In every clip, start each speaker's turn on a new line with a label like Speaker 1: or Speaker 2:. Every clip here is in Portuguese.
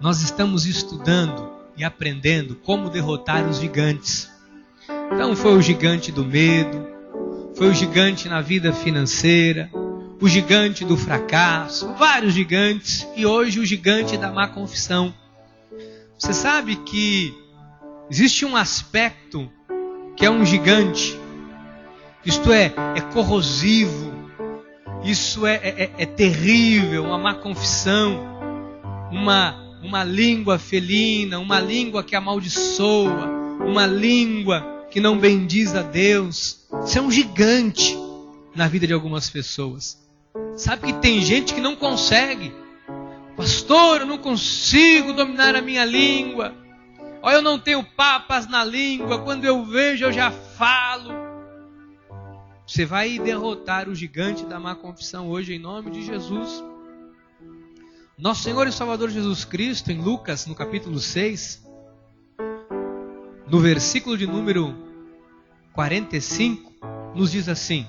Speaker 1: nós estamos estudando e aprendendo como derrotar os gigantes. Então foi o gigante do medo, foi o gigante na vida financeira, o gigante do fracasso, vários gigantes, e hoje o gigante da má confissão. Você sabe que existe um aspecto que é um gigante, isto é corrosivo, isso é terrível, uma má confissão, uma língua felina, uma língua que amaldiçoa, uma língua que não bendiz a Deus. Isso é um gigante na vida de algumas pessoas. Sabe que tem gente que não consegue. Pastor, eu não consigo dominar a minha língua. Olha, eu não tenho papas na língua. Quando eu vejo, eu já falo. Você vai derrotar o gigante da má confissão hoje, em nome de Jesus. Nosso Senhor e Salvador Jesus Cristo, em Lucas, no capítulo 6, no versículo de número 45, nos diz assim: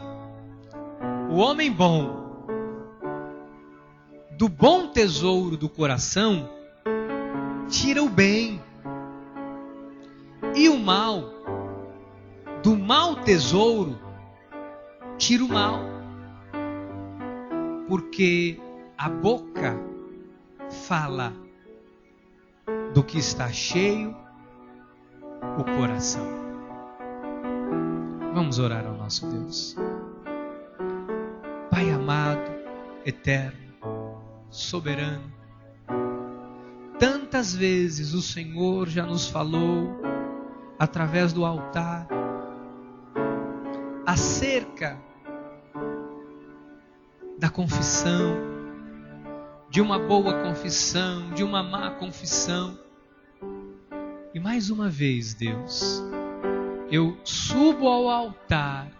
Speaker 1: o homem bom, do bom tesouro do coração, tira o bem, e o mal, do mau tesouro, tira o mal, porque a boca fala do que está cheio o coração. Vamos orar ao nosso Deus. Pai amado, eterno, soberano, tantas vezes o Senhor já nos falou através do altar acerca da confissão, de uma boa confissão, de uma má confissão. E mais uma vez, Deus, eu subo ao altar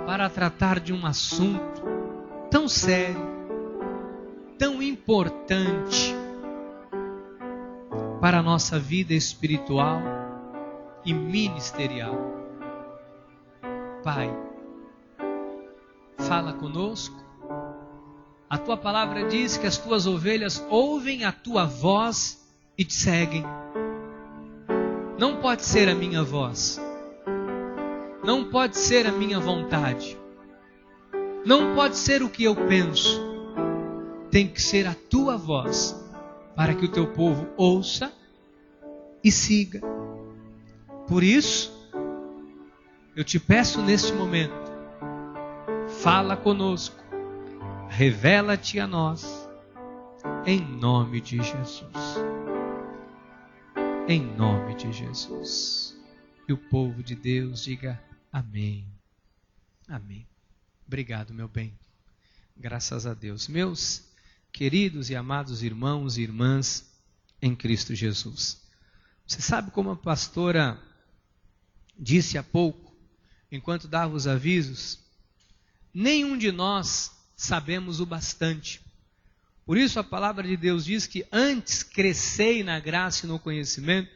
Speaker 1: para tratar de um assunto tão sério, tão importante para a nossa vida espiritual e ministerial. Pai, fala conosco. A tua palavra diz que as tuas ovelhas ouvem a tua voz e te seguem. Não pode ser a minha voz, não pode ser a minha vontade, não pode ser o que eu penso, tem que ser a tua voz, para que o teu povo ouça e siga. Por isso, eu te peço neste momento, fala conosco, revela-te a nós, em nome de Jesus. Em nome de Jesus. E o povo de Deus diga amém. Amém. Obrigado, meu bem. Graças a Deus. Meus queridos e amados irmãos e irmãs em Cristo Jesus. Você sabe como a pastora disse há pouco, enquanto dava os avisos? Nenhum de nós sabemos o bastante. Por isso a palavra de Deus diz que antes crescei na graça e no conhecimento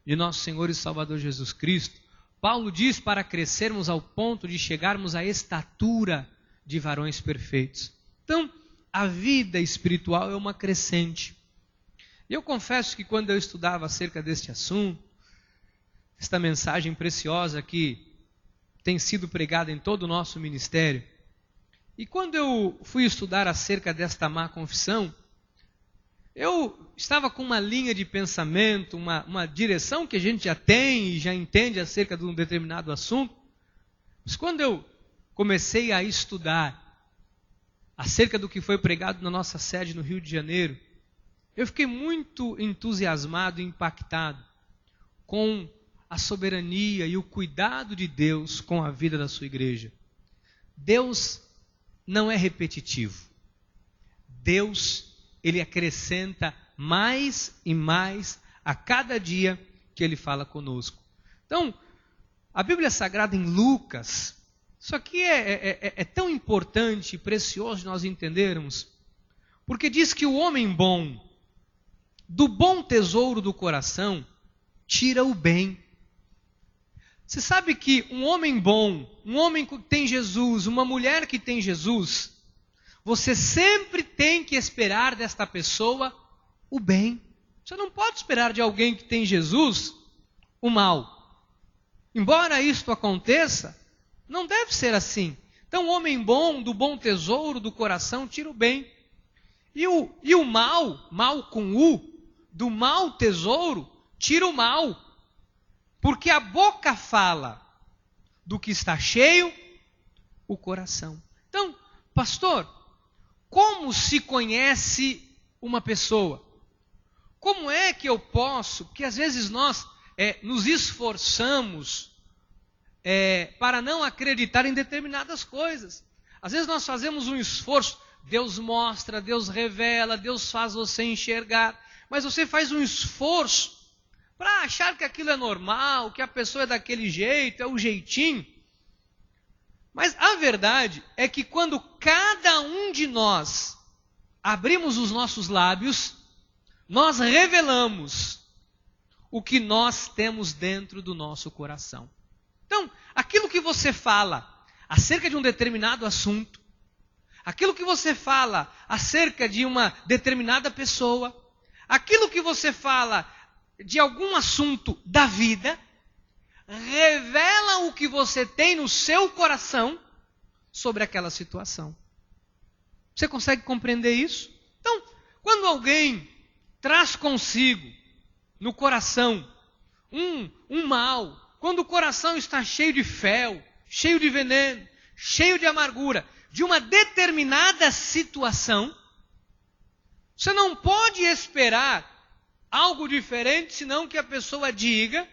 Speaker 1: de nosso Senhor e Salvador Jesus Cristo. Paulo diz para crescermos ao ponto de chegarmos à estatura de varões perfeitos. Então, a vida espiritual é uma crescente. E eu confesso que quando eu estudava acerca deste assunto, esta mensagem preciosa que tem sido pregada em todo o nosso ministério, e quando eu fui estudar acerca desta má confissão, eu estava com uma linha de pensamento, uma direção que a gente já tem e já entende acerca de um determinado assunto. Mas quando eu comecei a estudar acerca do que foi pregado na nossa sede no Rio de Janeiro, eu fiquei muito entusiasmado e impactado com a soberania e o cuidado de Deus com a vida da sua igreja. Deus não é repetitivo. Deus, Ele acrescenta mais e mais a cada dia que Ele fala conosco. Então, a Bíblia Sagrada em Lucas, isso aqui é tão importante e precioso de nós entendermos, porque diz que o homem bom, do bom tesouro do coração, tira o bem. Você sabe que um homem bom, um homem que tem Jesus, uma mulher que tem Jesus, você sempre tem que esperar desta pessoa o bem. Você não pode esperar de alguém que tem Jesus o mal. Embora isto aconteça, não deve ser assim. Então o homem bom, do bom tesouro do coração, tira o bem. E o mal, mal com U, do mau tesouro, tira o mal. Porque a boca fala do que está cheio, o coração. Então, pastor, como se conhece uma pessoa? Como é que eu posso, que às vezes nós nos esforçamos para não acreditar em determinadas coisas. Às vezes nós fazemos um esforço, Deus mostra, Deus revela, Deus faz você enxergar, mas você faz um esforço para achar que aquilo é normal, que a pessoa é daquele jeito, é o jeitinho. Mas a verdade é que quando cada um de nós abrimos os nossos lábios, nós revelamos o que nós temos dentro do nosso coração. Então, aquilo que você fala acerca de um determinado assunto, aquilo que você fala acerca de uma determinada pessoa, aquilo que você fala de algum assunto da vida, revela o que você tem no seu coração sobre aquela situação. Você consegue compreender isso? Então, quando alguém traz consigo no coração um mal, quando o coração está cheio de fel, cheio de veneno, cheio de amargura, de uma determinada situação, você não pode esperar algo diferente, senão que a pessoa diga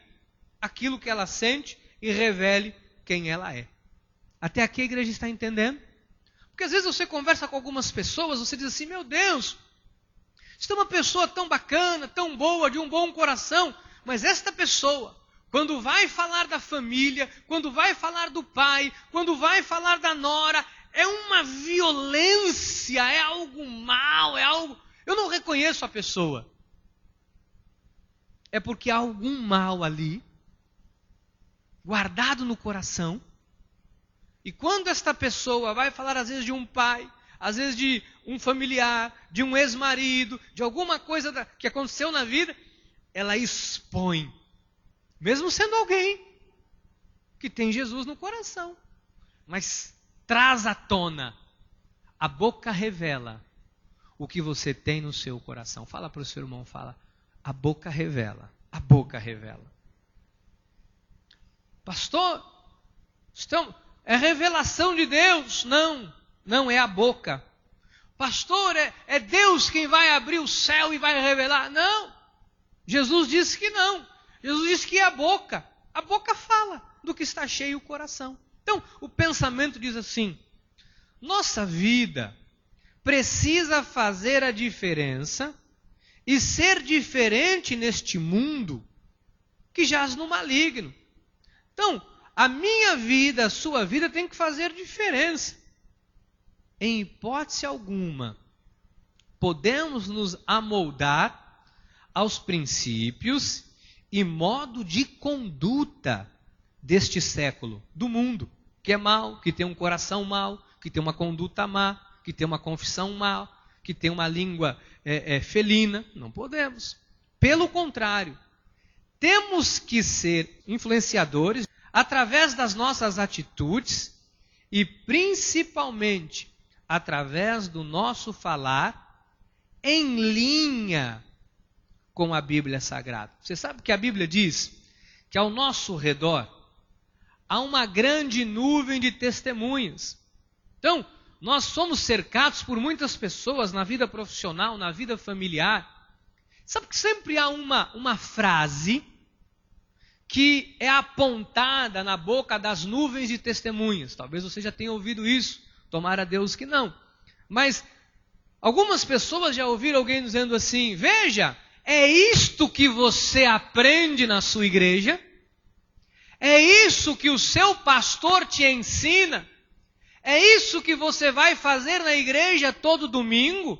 Speaker 1: aquilo que ela sente e revele quem ela é. Até aqui a igreja está entendendo? Porque às vezes você conversa com algumas pessoas, você diz assim, meu Deus, você é uma pessoa tão bacana, tão boa, de um bom coração, mas esta pessoa, quando vai falar da família, quando vai falar do pai, quando vai falar da nora, é uma violência, é algo mal, é algo... Eu não reconheço a pessoa. É porque há algum mal ali, guardado no coração, e quando esta pessoa vai falar às vezes de um pai, às vezes de um familiar, de um ex-marido, de alguma coisa que aconteceu na vida, ela expõe, mesmo sendo alguém que tem Jesus no coração, mas traz à tona, a boca revela o que você tem no seu coração. Fala para o seu irmão, fala, a boca revela, a boca revela. Pastor, é revelação de Deus? Não, não é a boca. Pastor, é Deus quem vai abrir o céu e vai revelar? Não, Jesus disse que não. Jesus disse que é a boca. A boca fala do que está cheio o coração. Então, o pensamento diz assim, nossa vida precisa fazer a diferença e ser diferente neste mundo que jaz no maligno. Então, a minha vida, a sua vida tem que fazer diferença. Em hipótese alguma, podemos nos amoldar aos princípios e modo de conduta deste século, do mundo, que é mau, que tem um coração mau, que tem uma conduta má, que tem uma confissão má, que tem uma língua felina. Não podemos. Pelo contrário, temos que ser influenciadores através das nossas atitudes e principalmente através do nosso falar em linha com a Bíblia Sagrada. Você sabe que a Bíblia diz que ao nosso redor há uma grande nuvem de testemunhas. Então, nós somos cercados por muitas pessoas na vida profissional, na vida familiar. Sabe que sempre há uma frase que é apontada na boca das nuvens de testemunhas. Talvez você já tenha ouvido isso, tomara a Deus que não. Mas algumas pessoas já ouviram alguém dizendo assim, veja, é isto que você aprende na sua igreja? É isso que o seu pastor te ensina? É isso que você vai fazer na igreja todo domingo?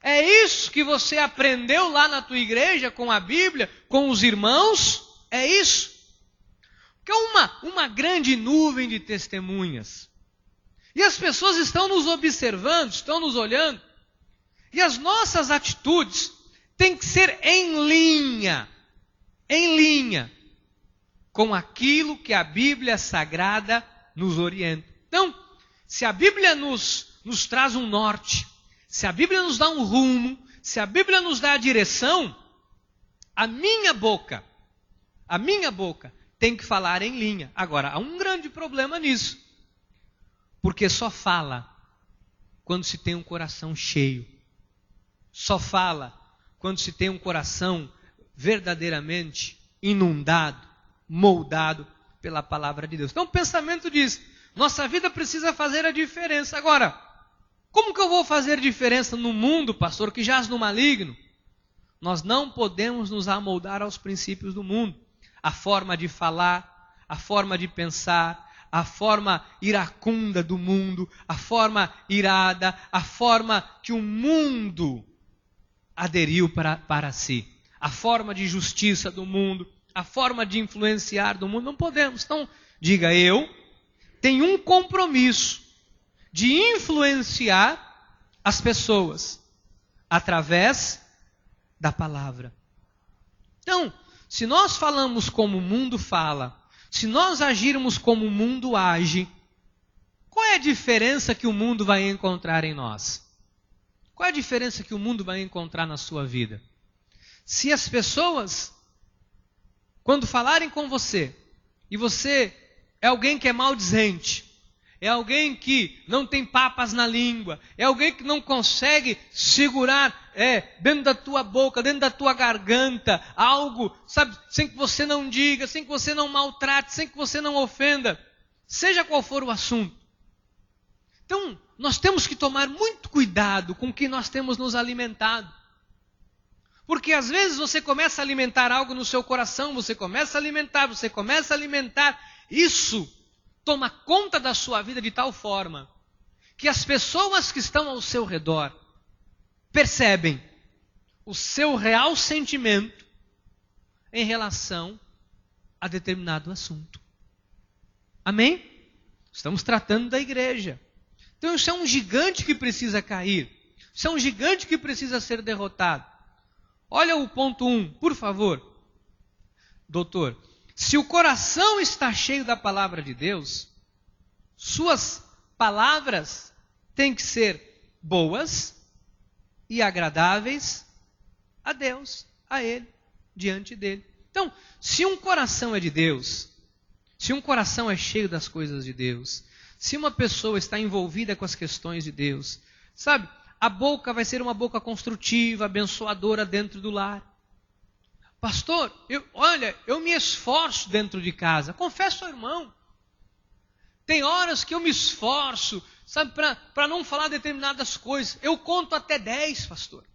Speaker 1: É isso que você aprendeu lá na tua igreja com a Bíblia, com os irmãos? É isso? Porque é uma grande nuvem de testemunhas. E as pessoas estão nos observando, estão nos olhando. E as nossas atitudes tem que ser em linha com aquilo que a Bíblia Sagrada nos orienta. Então, se a Bíblia nos traz um norte, se a Bíblia nos dá um rumo, se a Bíblia nos dá a direção, a minha boca tem que falar em linha. Agora, há um grande problema nisso, porque só fala quando se tem um coração cheio. Só fala quando se tem um coração verdadeiramente inundado, moldado pela palavra de Deus. Então o pensamento diz, nossa vida precisa fazer a diferença. Agora, como que eu vou fazer diferença no mundo, pastor, que jaz no maligno? Nós não podemos nos amoldar aos princípios do mundo. A forma de falar, a forma de pensar, a forma iracunda do mundo, a forma irada, a forma que o mundo aderiu para si. A forma de justiça do mundo, a forma de influenciar do mundo, não podemos. Então, diga, eu tenho um compromisso de influenciar as pessoas através da palavra. Então, se nós falamos como o mundo fala, se nós agirmos como o mundo age, qual é a diferença que o mundo vai encontrar em nós? Qual é a diferença que o mundo vai encontrar na sua vida? Se as pessoas, quando falarem com você, e você é alguém que é maldizente, é alguém que não tem papas na língua, é alguém que não consegue segurar dentro da tua boca, dentro da tua garganta, algo, sabe, sem que você não diga, sem que você não maltrate, sem que você não ofenda, seja qual for o assunto. Então, nós temos que tomar muito cuidado com o que nós temos nos alimentado. Porque às vezes você começa a alimentar algo no seu coração, você começa a alimentar, isso toma conta da sua vida de tal forma que as pessoas que estão ao seu redor percebem o seu real sentimento em relação a determinado assunto. Amém? Estamos tratando da igreja. Então isso é um gigante que precisa cair. Isso é um gigante que precisa ser derrotado. Olha o ponto 1, por favor. Doutor, se o coração está cheio da palavra de Deus, suas palavras têm que ser boas e agradáveis a Deus, a Ele, diante dEle. Então, se um coração é de Deus, se um coração é cheio das coisas de Deus, se uma pessoa está envolvida com as questões de Deus, sabe, a boca vai ser uma boca construtiva, abençoadora dentro do lar. Pastor, eu me esforço dentro de casa. Confesso ao irmão. Tem horas que eu me esforço, sabe, para não falar determinadas coisas. Eu conto até 10, pastor.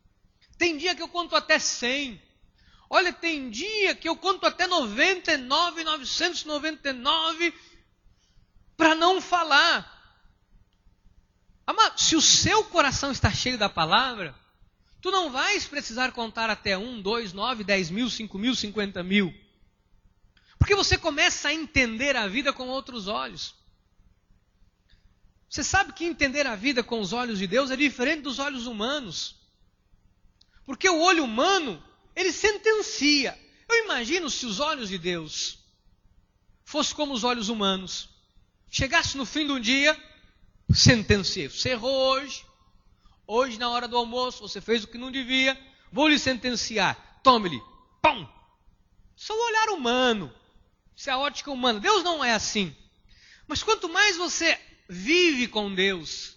Speaker 1: Tem dia que eu conto até 100. Olha, tem dia que eu conto até 99,999 para não falar. Amado, se o seu coração está cheio da palavra, tu não vais precisar contar até 1, 2, 9, 10 mil, 5 mil, 50 mil. Porque você começa a entender a vida com outros olhos. Você sabe que entender a vida com os olhos de Deus é diferente dos olhos humanos. Porque o olho humano, ele sentencia. Eu imagino se os olhos de Deus fossem como os olhos humanos. Chegasse no fim do dia, sentenciei. Você errou hoje. Hoje, na hora do almoço, você fez o que não devia. Vou lhe sentenciar. Tome-lhe. Pum! Isso é o olhar humano. Isso é a ótica humana. Deus não é assim. Mas quanto mais você vive com Deus,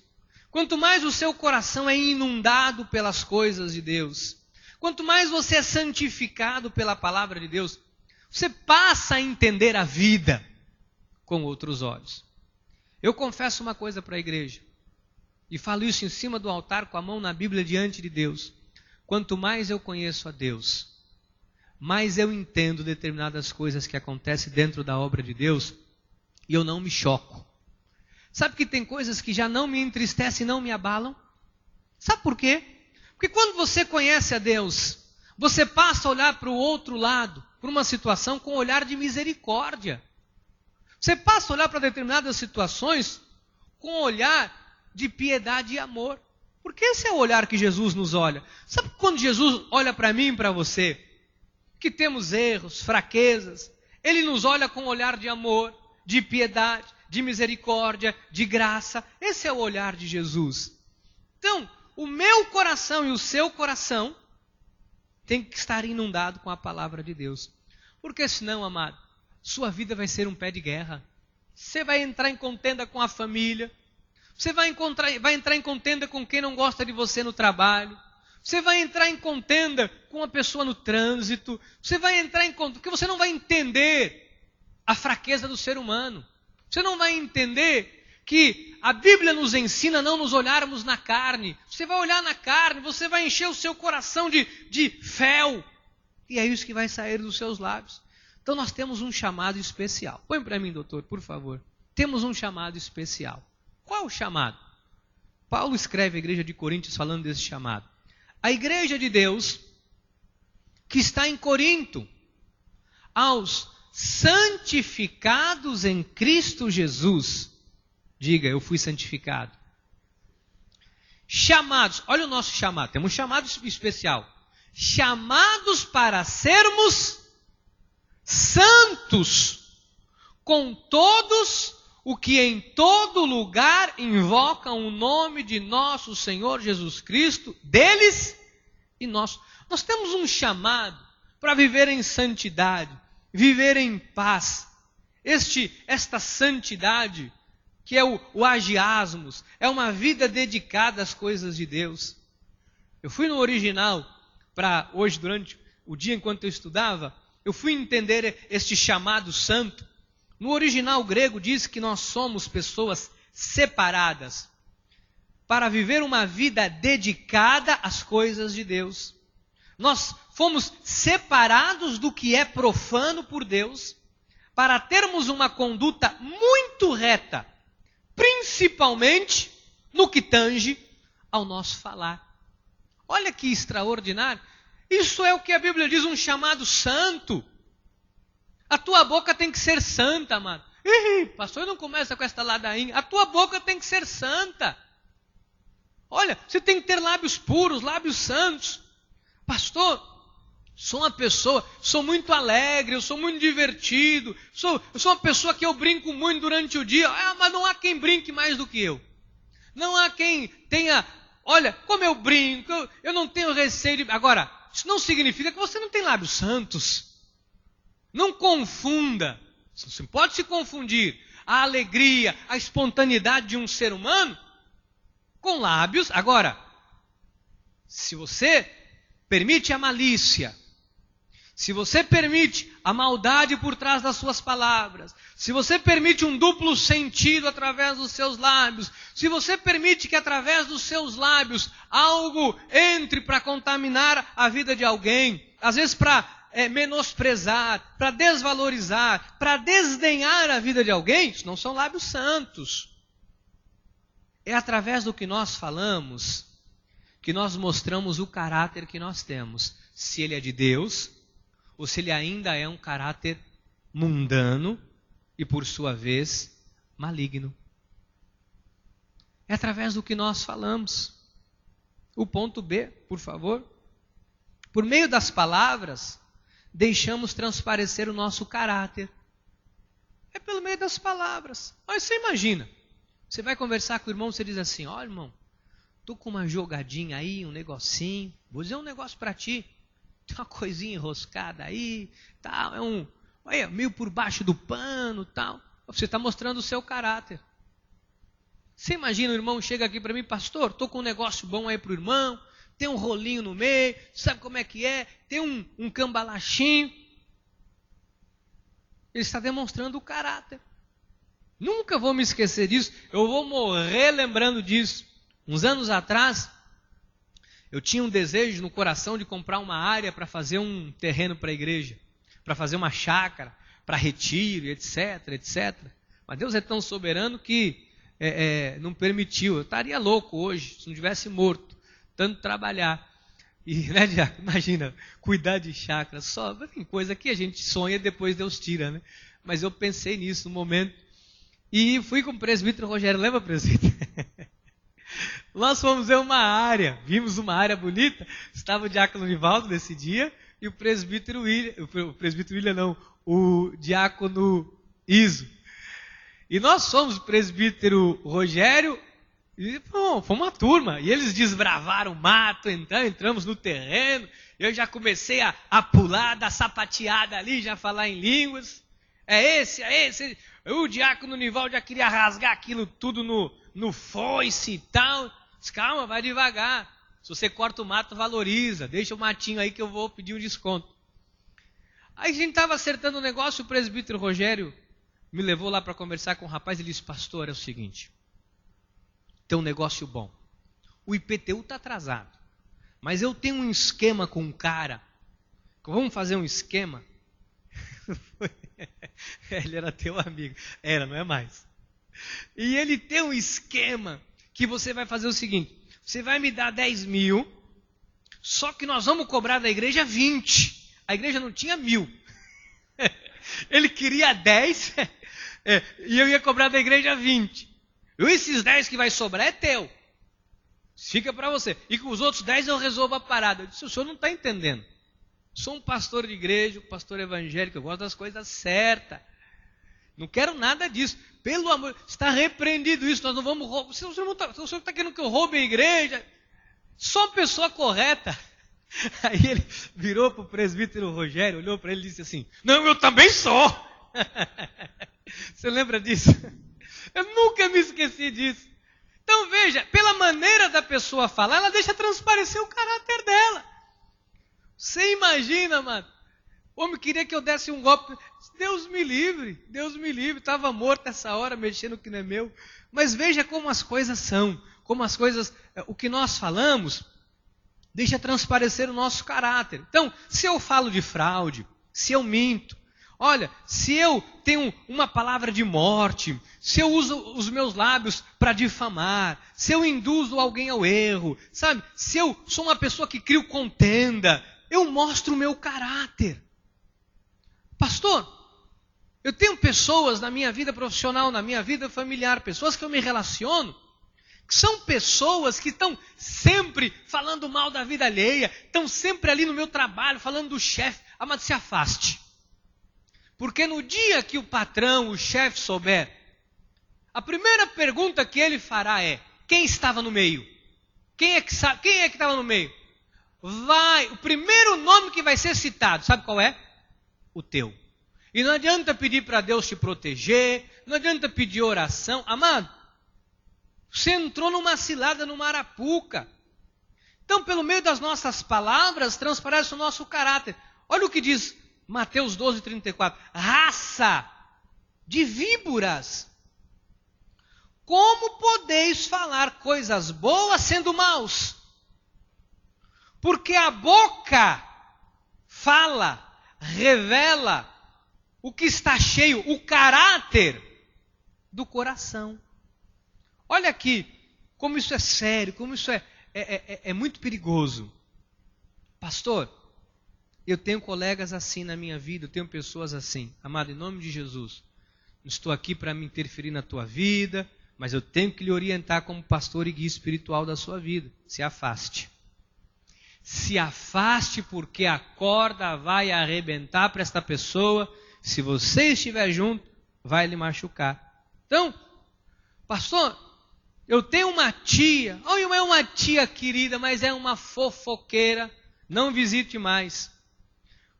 Speaker 1: quanto mais o seu coração é inundado pelas coisas de Deus, quanto mais você é santificado pela palavra de Deus, você passa a entender a vida com outros olhos. Eu confesso uma coisa para a igreja, e falo isso em cima do altar com a mão na Bíblia diante de Deus. Quanto mais eu conheço a Deus, mais eu entendo determinadas coisas que acontecem dentro da obra de Deus, e eu não me choco. Sabe que tem coisas que já não me entristecem e não me abalam? Sabe por quê? Porque quando você conhece a Deus, você passa a olhar para o outro lado, para uma situação com um olhar de misericórdia. Você passa a olhar para determinadas situações com um olhar de piedade e amor. Porque esse é o olhar que Jesus nos olha. Sabe quando Jesus olha para mim e para você, que temos erros, fraquezas, Ele nos olha com um olhar de amor, de piedade, de misericórdia, de graça. Esse é o olhar de Jesus. Então, o meu coração e o seu coração tem que estar inundado com a palavra de Deus. Porque senão, amado, sua vida vai ser um pé de guerra. Você vai entrar em contenda com a família. Você vai entrar em contenda com quem não gosta de você no trabalho. Você vai entrar em contenda com uma pessoa no trânsito. Você vai entrar em contenda, porque você não vai entender a fraqueza do ser humano. Você não vai entender que a Bíblia nos ensina a não nos olharmos na carne. Você vai olhar na carne, você vai encher o seu coração de fel. E é isso que vai sair dos seus lábios. Então nós temos um chamado especial. Põe para mim, doutor, por favor. Temos um chamado especial. Qual o chamado? Paulo escreve à igreja de Coríntios falando desse chamado. A igreja de Deus, que está em Corinto, aos santificados em Cristo Jesus. Diga, eu fui santificado. Chamados, olha o nosso chamado, temos um chamado especial. Chamados para sermos santos, com todos o que em todo lugar invocam o nome de nosso Senhor Jesus Cristo, deles e nós. Nós temos um chamado para viver em santidade, viver em paz. Esta santidade, que é o agiasmos, é uma vida dedicada às coisas de Deus. Eu fui no original, para hoje, durante o dia enquanto eu estudava, eu fui entender este chamado santo. No original grego diz que nós somos pessoas separadas para viver uma vida dedicada às coisas de Deus. Nós fomos separados do que é profano por Deus para termos uma conduta muito reta, principalmente no que tange ao nosso falar. Olha que extraordinário. Isso é o que a Bíblia diz, um chamado santo. A tua boca tem que ser santa, amado. Ih, pastor, não começa com esta ladainha. A tua boca tem que ser santa. Olha, você tem que ter lábios puros, lábios santos. Pastor, sou uma pessoa, sou muito alegre, eu sou muito divertido, eu sou uma pessoa que eu brinco muito durante o dia. Mas não há quem brinque mais do que eu. Não há quem tenha, olha, como eu brinco, eu não tenho receio de... Agora, isso não significa que você não tem lábios santos. Não confunda, você pode se confundir a alegria, a espontaneidade de um ser humano com lábios. Agora, se você permite a malícia, se você permite a maldade por trás das suas palavras, se você permite um duplo sentido através dos seus lábios, se você permite que através dos seus lábios algo entre para contaminar a vida de alguém, às vezes para menosprezar, para desvalorizar, para desdenhar a vida de alguém, isso não são lábios santos. É através do que nós falamos que nós mostramos o caráter que nós temos. Se ele é de Deus, ou se ele ainda é um caráter mundano e, por sua vez, maligno. É através do que nós falamos. O ponto B, por favor. Por meio das palavras, deixamos transparecer o nosso caráter. É pelo meio das palavras. Mas você imagina, você vai conversar com o irmão, você diz assim, olha irmão, estou com uma jogadinha aí, um negocinho, vou dizer um negócio para ti, tem uma coisinha enroscada aí, tal, olha, meio por baixo do pano, tal. Você está mostrando o seu caráter. Você imagina, o irmão chega aqui para mim, pastor, estou com um negócio bom aí para o irmão, tem um rolinho no meio, sabe como é que é? Tem um cambalachinho. Ele está demonstrando o caráter. Nunca vou me esquecer disso, eu vou morrer lembrando disso. Uns anos atrás, eu tinha um desejo no coração de comprar uma área para fazer um terreno para a igreja, para fazer uma chácara, para retiro, etc, etc. Mas Deus é tão soberano que não permitiu. Eu estaria louco hoje, se não tivesse morto. Tanto trabalhar. E, né, Diaco? Imagina, cuidar de chácara. Só tem coisa que a gente sonha e depois Deus tira, né? Mas eu pensei nisso no momento. E fui com o presbítero Rogério. Lembra, presbítero? Nós fomos ver uma área, vimos uma área bonita, estava o diácono Nivaldo nesse dia e o presbítero William não, o diácono Iso. E nós fomos o presbítero Rogério e fomos uma turma. E eles desbravaram o mato, entramos no terreno. Eu já comecei a pular da sapateada ali, já falar em línguas. É esse. O diácono Nivaldo já queria rasgar aquilo tudo no foice e tal. Mas calma, vai devagar. Se você corta o mato, valoriza. Deixa o matinho aí que eu vou pedir um desconto. Aí a gente estava acertando o negócio, o presbítero Rogério me levou lá para conversar com o rapaz e disse: pastor, é o seguinte, tem um negócio bom. O IPTU está atrasado, mas eu tenho um esquema com um cara. Vamos fazer um esquema? Ele era teu amigo. Era, não é mais. E ele tem um esquema que você vai fazer o seguinte: você vai me dar 10 mil, só que nós vamos cobrar da igreja 20. A igreja não tinha 1.000. Ele queria 10 e eu ia cobrar da igreja 20. E esses 10 que vai sobrar é teu. Fica para você. E com os outros 10 eu resolvo a parada. Eu disse: o senhor não está entendendo. Sou um pastor de igreja, um pastor evangélico, eu gosto das coisas certas. Não quero nada disso. Pelo amor, está repreendido isso, nós não vamos roubar. O senhor está querendo que eu roube a igreja? Só uma pessoa correta. Aí ele virou para o presbítero Rogério, olhou para ele e disse assim: não, eu também sou. Você lembra disso? Eu nunca me esqueci disso. Então veja, pela maneira da pessoa falar, ela deixa transparecer o caráter dela. Você imagina, mano? O homem queria que eu desse um golpe. Deus me livre, estava morto essa hora, mexendo que não é meu. Mas veja como as coisas são, como as coisas, o que nós falamos, deixa transparecer o nosso caráter. Então, se eu falo de fraude, se eu minto, olha, se eu tenho uma palavra de morte, se eu uso os meus lábios para difamar, se eu induzo alguém ao erro, sabe? Se eu sou uma pessoa que crio contenda, eu mostro o meu caráter. Pastor, eu tenho pessoas na minha vida profissional, na minha vida familiar, pessoas que eu me relaciono, que são pessoas que estão sempre falando mal da vida alheia, estão sempre ali no meu trabalho, falando do chefe. Amado, se afaste. Porque no dia que o patrão, o chefe souber, a primeira pergunta que ele fará é: quem estava no meio? Quem é que estava no meio? O primeiro nome que vai ser citado, sabe qual é? O teu. E não adianta pedir para Deus te proteger, não adianta pedir oração. Amado, você entrou numa cilada, numa arapuca. Então, pelo meio das nossas palavras, transparece o nosso caráter. Olha o que diz Mateus 12:34. Raça de víboras, como podeis falar coisas boas sendo maus? Porque a boca fala, revela o que está cheio, o caráter do coração. Olha aqui, como isso é sério, como isso é muito perigoso. Pastor, eu tenho colegas assim na minha vida, eu tenho pessoas assim. Amado, em nome de Jesus, não estou aqui para me interferir na tua vida, mas eu tenho que lhe orientar como pastor e guia espiritual da sua vida. Se afaste. Se afaste, porque a corda vai arrebentar para esta pessoa. Se você estiver junto, vai lhe machucar. Então, pastor, eu tenho uma tia, não é uma tia querida, mas é uma fofoqueira, não visite mais.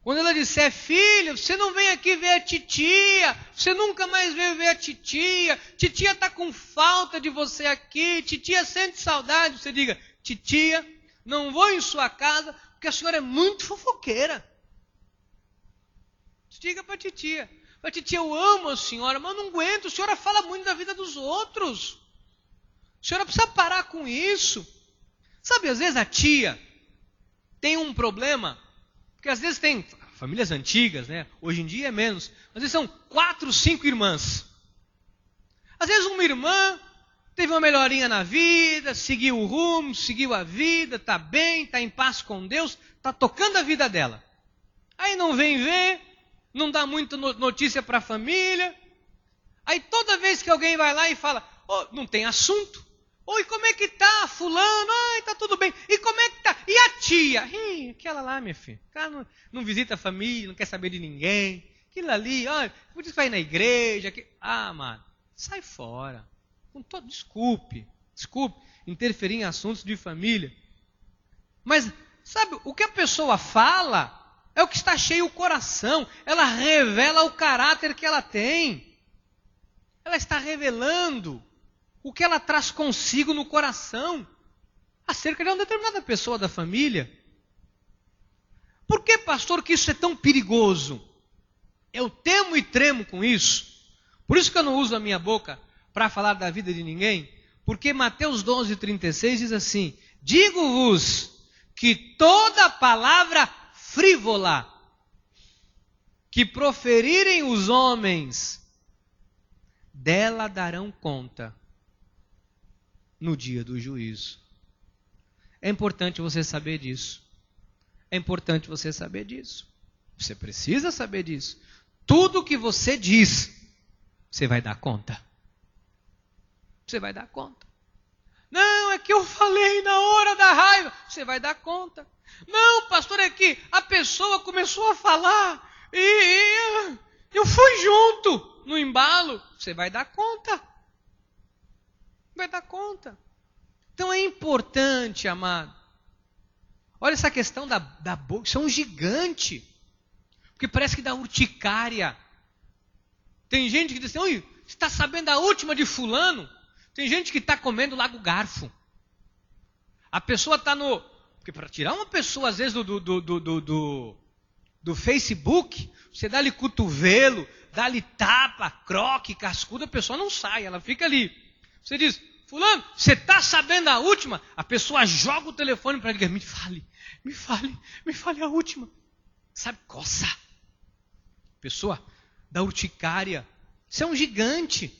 Speaker 1: Quando ela disser: filho, você não vem aqui ver a titia, você nunca mais veio ver a titia está com falta de você aqui, titia sente saudade, você diga: titia, não vou em sua casa, porque a senhora é muito fofoqueira. Diga para a titia: eu amo a senhora, mas eu não aguento, a senhora fala muito da vida dos outros. A senhora precisa parar com isso. Sabe, às vezes a tia tem um problema, porque às vezes tem famílias antigas, né? Hoje em dia é menos. Às vezes são 4, 5 irmãs. Às vezes uma irmã teve uma melhorinha na vida, seguiu o rumo, seguiu a vida, está bem, está em paz com Deus, está tocando a vida dela. Aí não vem ver, não dá muita notícia para a família. Aí toda vez que alguém vai lá e fala: oh, não tem assunto, Oi, como é que tá, fulano? Ai, tá tudo bem. E como é que tá? E a tia? Aquela lá, minha filha. Ela não visita a família, não quer saber de ninguém. Aquilo ali, olha, por isso vai na igreja. Mano, sai fora. Desculpe interferir em assuntos de família. Mas, sabe, o que a pessoa fala é o que está cheio o coração. Ela revela o caráter que ela tem. Ela está revelando o que ela traz consigo no coração acerca de uma determinada pessoa da família. Por que, pastor, que isso é tão perigoso? Eu temo e tremo com isso. Por isso que eu não uso a minha boca para falar da vida de ninguém. Porque Mateus 12:36 diz assim: digo-vos que toda palavra frívola que proferirem os homens, dela darão conta no dia do juízo. É importante você saber disso. É importante você saber disso. Você precisa saber disso. Tudo que você diz, você vai dar conta. Você vai dar conta. Não, é que eu falei na hora da raiva. Você vai dar conta. Não, pastor, é que a pessoa começou a falar e eu fui junto no embalo. Você vai dar conta. Vai dar conta. Então é importante, amado. Olha essa questão da boca. Isso é um gigante. Porque parece que dá urticária. Tem gente que diz assim: oi, você está sabendo a última de fulano? Tem gente que está comendo lá com garfo. A pessoa está no... Porque para tirar uma pessoa, às vezes, do Facebook, você dá-lhe cotovelo, dá-lhe tapa, croque, cascudo, a pessoa não sai, ela fica ali. Você diz: fulano, você está sabendo a última? A pessoa joga o telefone para ele: me fale a última. Sabe, coça. Pessoa da urticária. Isso é um gigante.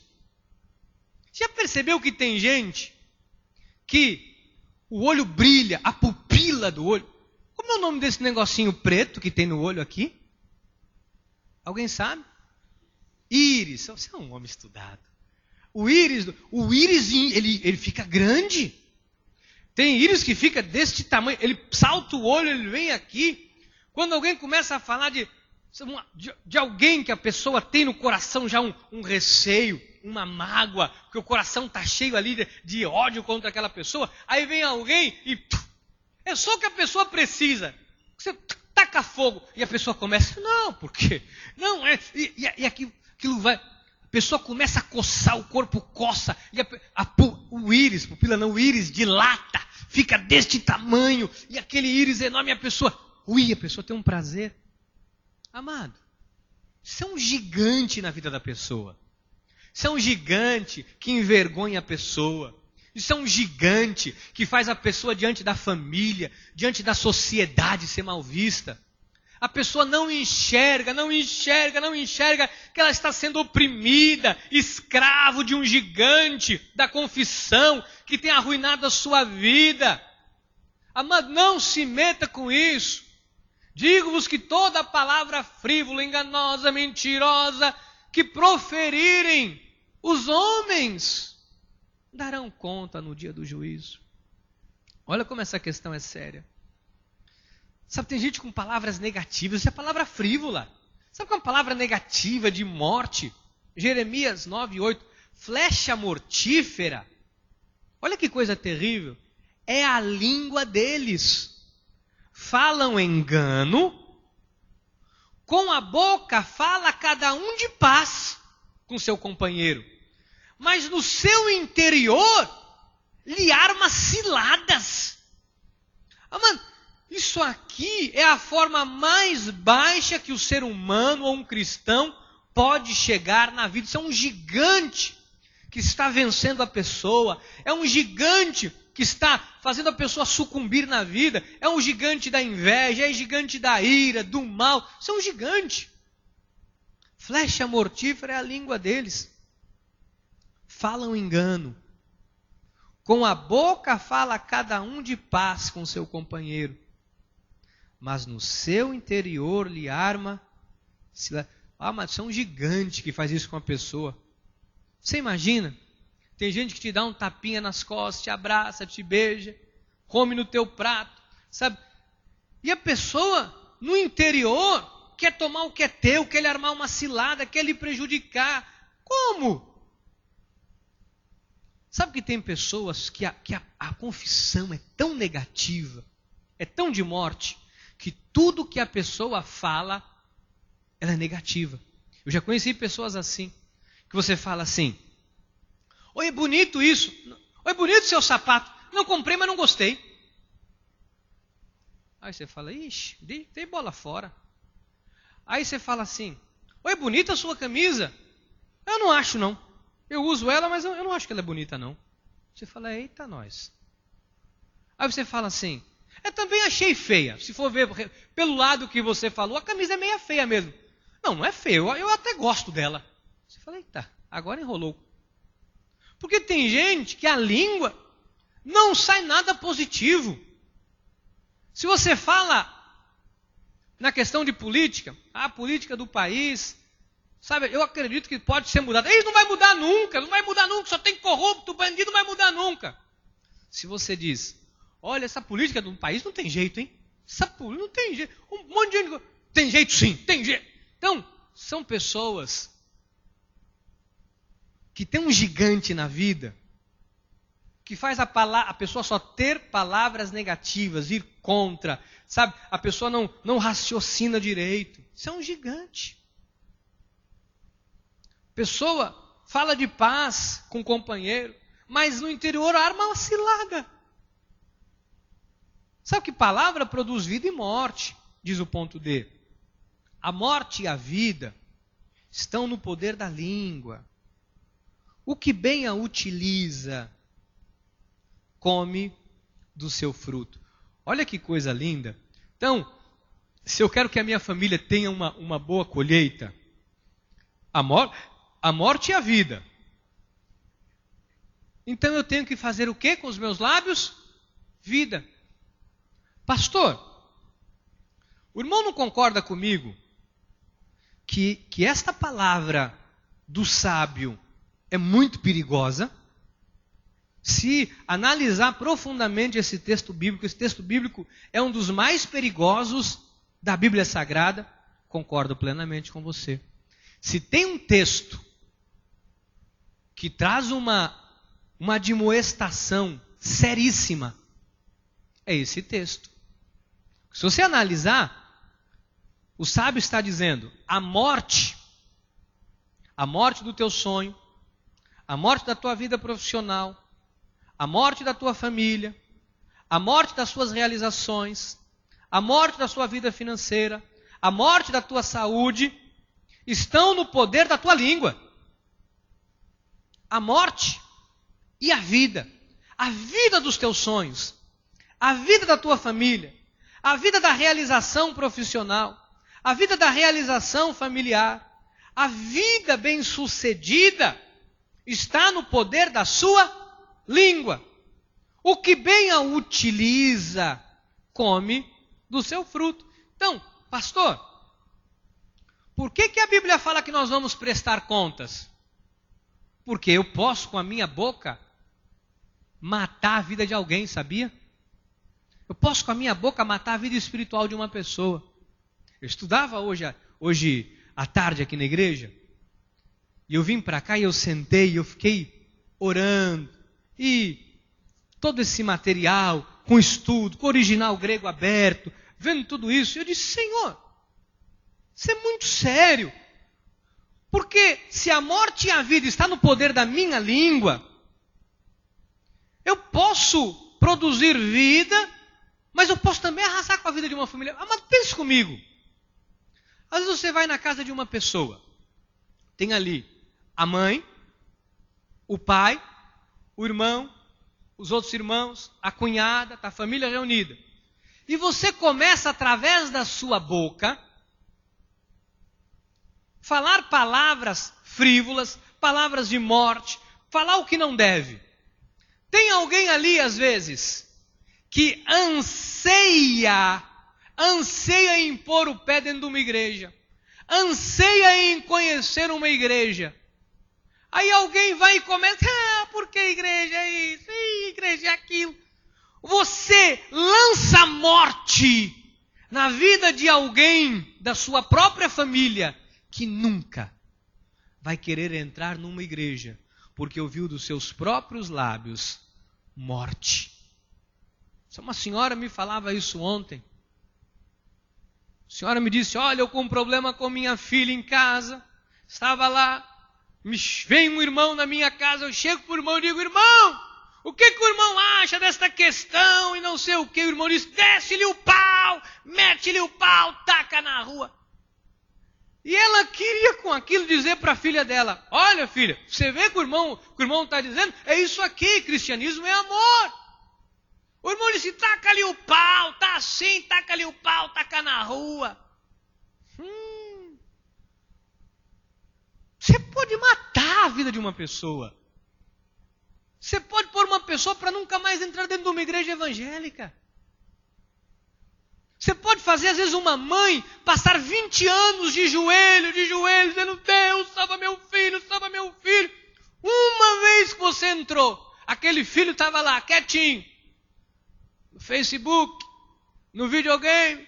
Speaker 1: Já percebeu que tem gente que o olho brilha, a pupila do olho? Como é o nome desse negocinho preto que tem no olho aqui? Alguém sabe? Íris. Você é um homem estudado. O íris ele fica grande. Tem íris que fica deste tamanho. Ele salta o olho, ele vem aqui. Quando alguém começa a falar de alguém que a pessoa tem no coração já um receio, uma mágoa, porque o coração está cheio ali de ódio contra aquela pessoa, aí vem alguém e é só o que a pessoa precisa. Você taca fogo e a pessoa começa, não, por quê? Não, e aquilo vai, a pessoa começa a coçar, o corpo coça, e o íris dilata, fica deste tamanho, e aquele íris enorme, a pessoa tem um prazer. Amado, isso é um gigante na vida da pessoa. Isso é um gigante que envergonha a pessoa. Isso é um gigante que faz a pessoa diante da família, diante da sociedade ser mal vista. A pessoa não enxerga que ela está sendo oprimida, escravo de um gigante da confissão que tem arruinado a sua vida. Amado, não se meta com isso. Digo-vos que toda palavra frívola, enganosa, mentirosa, que proferirem os homens, darão conta no dia do juízo. Olha como essa questão é séria. Sabe, tem gente com palavras negativas, isso é palavra frívola. Sabe qual é uma palavra negativa de morte? Jeremias 9:8, flecha mortífera. Olha que coisa terrível. É a língua deles. Falam engano, com a boca fala cada um de paz com seu companheiro, mas no seu interior lhe arma ciladas. Mano, isso aqui é a forma mais baixa que o ser humano ou um cristão pode chegar na vida. Isso é um gigante que está vencendo a pessoa, é um gigante que está fazendo a pessoa sucumbir na vida, é um gigante da inveja, é um gigante da ira, do mal, isso é um gigante. Flecha mortífera é a língua deles. Falam engano. Com a boca fala cada um de paz com seu companheiro, mas no seu interior lhe arma. Mas isso é um gigante que faz isso com a pessoa. Você imagina? Tem gente que te dá um tapinha nas costas, te abraça, te beija, come no teu prato, sabe? E a pessoa, no interior, quer tomar o que é teu, quer lhe armar uma cilada, quer lhe prejudicar. Como? Sabe que tem pessoas que a confissão é tão negativa, é tão de morte, que tudo que a pessoa fala, ela é negativa. Eu já conheci pessoas assim, que você fala assim: oi, é bonito isso. Oi, é bonito seu sapato. Não comprei, mas não gostei. Aí você fala: ixi, dei bola fora. Aí você fala assim: oi, é bonita a sua camisa. Eu não acho, não. Eu uso ela, mas eu não acho que ela é bonita, não. Você fala: eita, nós. Aí você fala assim: eu também achei feia. Se for ver pelo lado que você falou, a camisa é meio feia mesmo. Não é feia, eu até gosto dela. Você fala: eita, agora enrolou. Porque tem gente que a língua não sai nada positivo. Se você fala na questão de política, a política do país, sabe, eu acredito que pode ser mudada. Isso não vai mudar nunca, só tem corrupto, bandido, não vai mudar nunca. Se você diz: olha, essa política do país não tem jeito, hein? Essa política não tem jeito. Um monte de gente... Tem jeito sim, tem jeito. Então, são pessoas que tem um gigante na vida, que faz a pessoa só ter palavras negativas, ir contra, sabe? A pessoa não raciocina direito. Isso é um gigante. Pessoa fala de paz com o companheiro, mas no interior arma uma cilada. Sabe que palavra produz vida e morte, diz o ponto D. A morte e a vida estão no poder da língua. O que bem a utiliza, come do seu fruto. Olha que coisa linda. Então, se eu quero que a minha família tenha uma boa colheita, a morte e a vida. Então eu tenho que fazer o que com os meus lábios? Vida. Pastor, o irmão não concorda comigo que esta palavra do sábio é muito perigosa? Se analisar profundamente esse texto bíblico é um dos mais perigosos da Bíblia Sagrada. Concordo plenamente com você. Se tem um texto que traz uma admoestação seríssima, é esse texto. Se você analisar, o sábio está dizendo: a morte do teu sonho, a morte da tua vida profissional, a morte da tua família, a morte das suas realizações, a morte da sua vida financeira, a morte da tua saúde, estão no poder da tua língua. A morte e a vida dos teus sonhos, a vida da tua família, a vida da realização profissional, a vida da realização familiar, a vida bem-sucedida está no poder da sua língua. O que bem a utiliza, come do seu fruto. Então, pastor, por que a Bíblia fala que nós vamos prestar contas? Porque eu posso com a minha boca matar a vida de alguém, sabia? Eu posso com a minha boca matar a vida espiritual de uma pessoa. Eu estudava hoje à tarde aqui na igreja, e eu vim para cá e eu sentei e eu fiquei orando, e todo esse material, com estudo, com o original grego aberto, vendo tudo isso, eu disse: Senhor, isso é muito sério, porque se a morte e a vida está no poder da minha língua, eu posso produzir vida, mas eu posso também arrasar com a vida de uma família. Mas pense comigo, às vezes você vai na casa de uma pessoa, tem ali a mãe, o pai, o irmão, os outros irmãos, a cunhada, está a família reunida. E você começa, através da sua boca, falar palavras frívolas, palavras de morte, falar o que não deve. Tem alguém ali, às vezes, que anseia em pôr o pé dentro de uma igreja, anseia em conhecer uma igreja. Aí alguém vai e começa: porque igreja é isso, igreja é aquilo. Você lança morte na vida de alguém da sua própria família que nunca vai querer entrar numa igreja, porque ouviu dos seus próprios lábios morte. Uma senhora me falava isso ontem. A senhora me disse, olha, eu com um problema com minha filha em casa, estava lá, vem um irmão na minha casa, eu chego para o irmão e digo, irmão, o que o irmão acha desta questão e não sei o que? O irmão diz, desce-lhe o pau, mete-lhe o pau, taca na rua. E ela queria com aquilo dizer para a filha dela, olha filha, você vê que o irmão está dizendo? É isso aqui, cristianismo é amor. O irmão disse, taca-lhe o pau, tá assim, taca-lhe o pau, taca na rua. Você pode matar a vida de uma pessoa. Você pode pôr uma pessoa para nunca mais entrar dentro de uma igreja evangélica. Você pode fazer, às vezes, uma mãe passar 20 anos de joelho, dizendo, Deus, salva meu filho, salva meu filho. Uma vez que você entrou, aquele filho estava lá, quietinho, no Facebook, no videogame,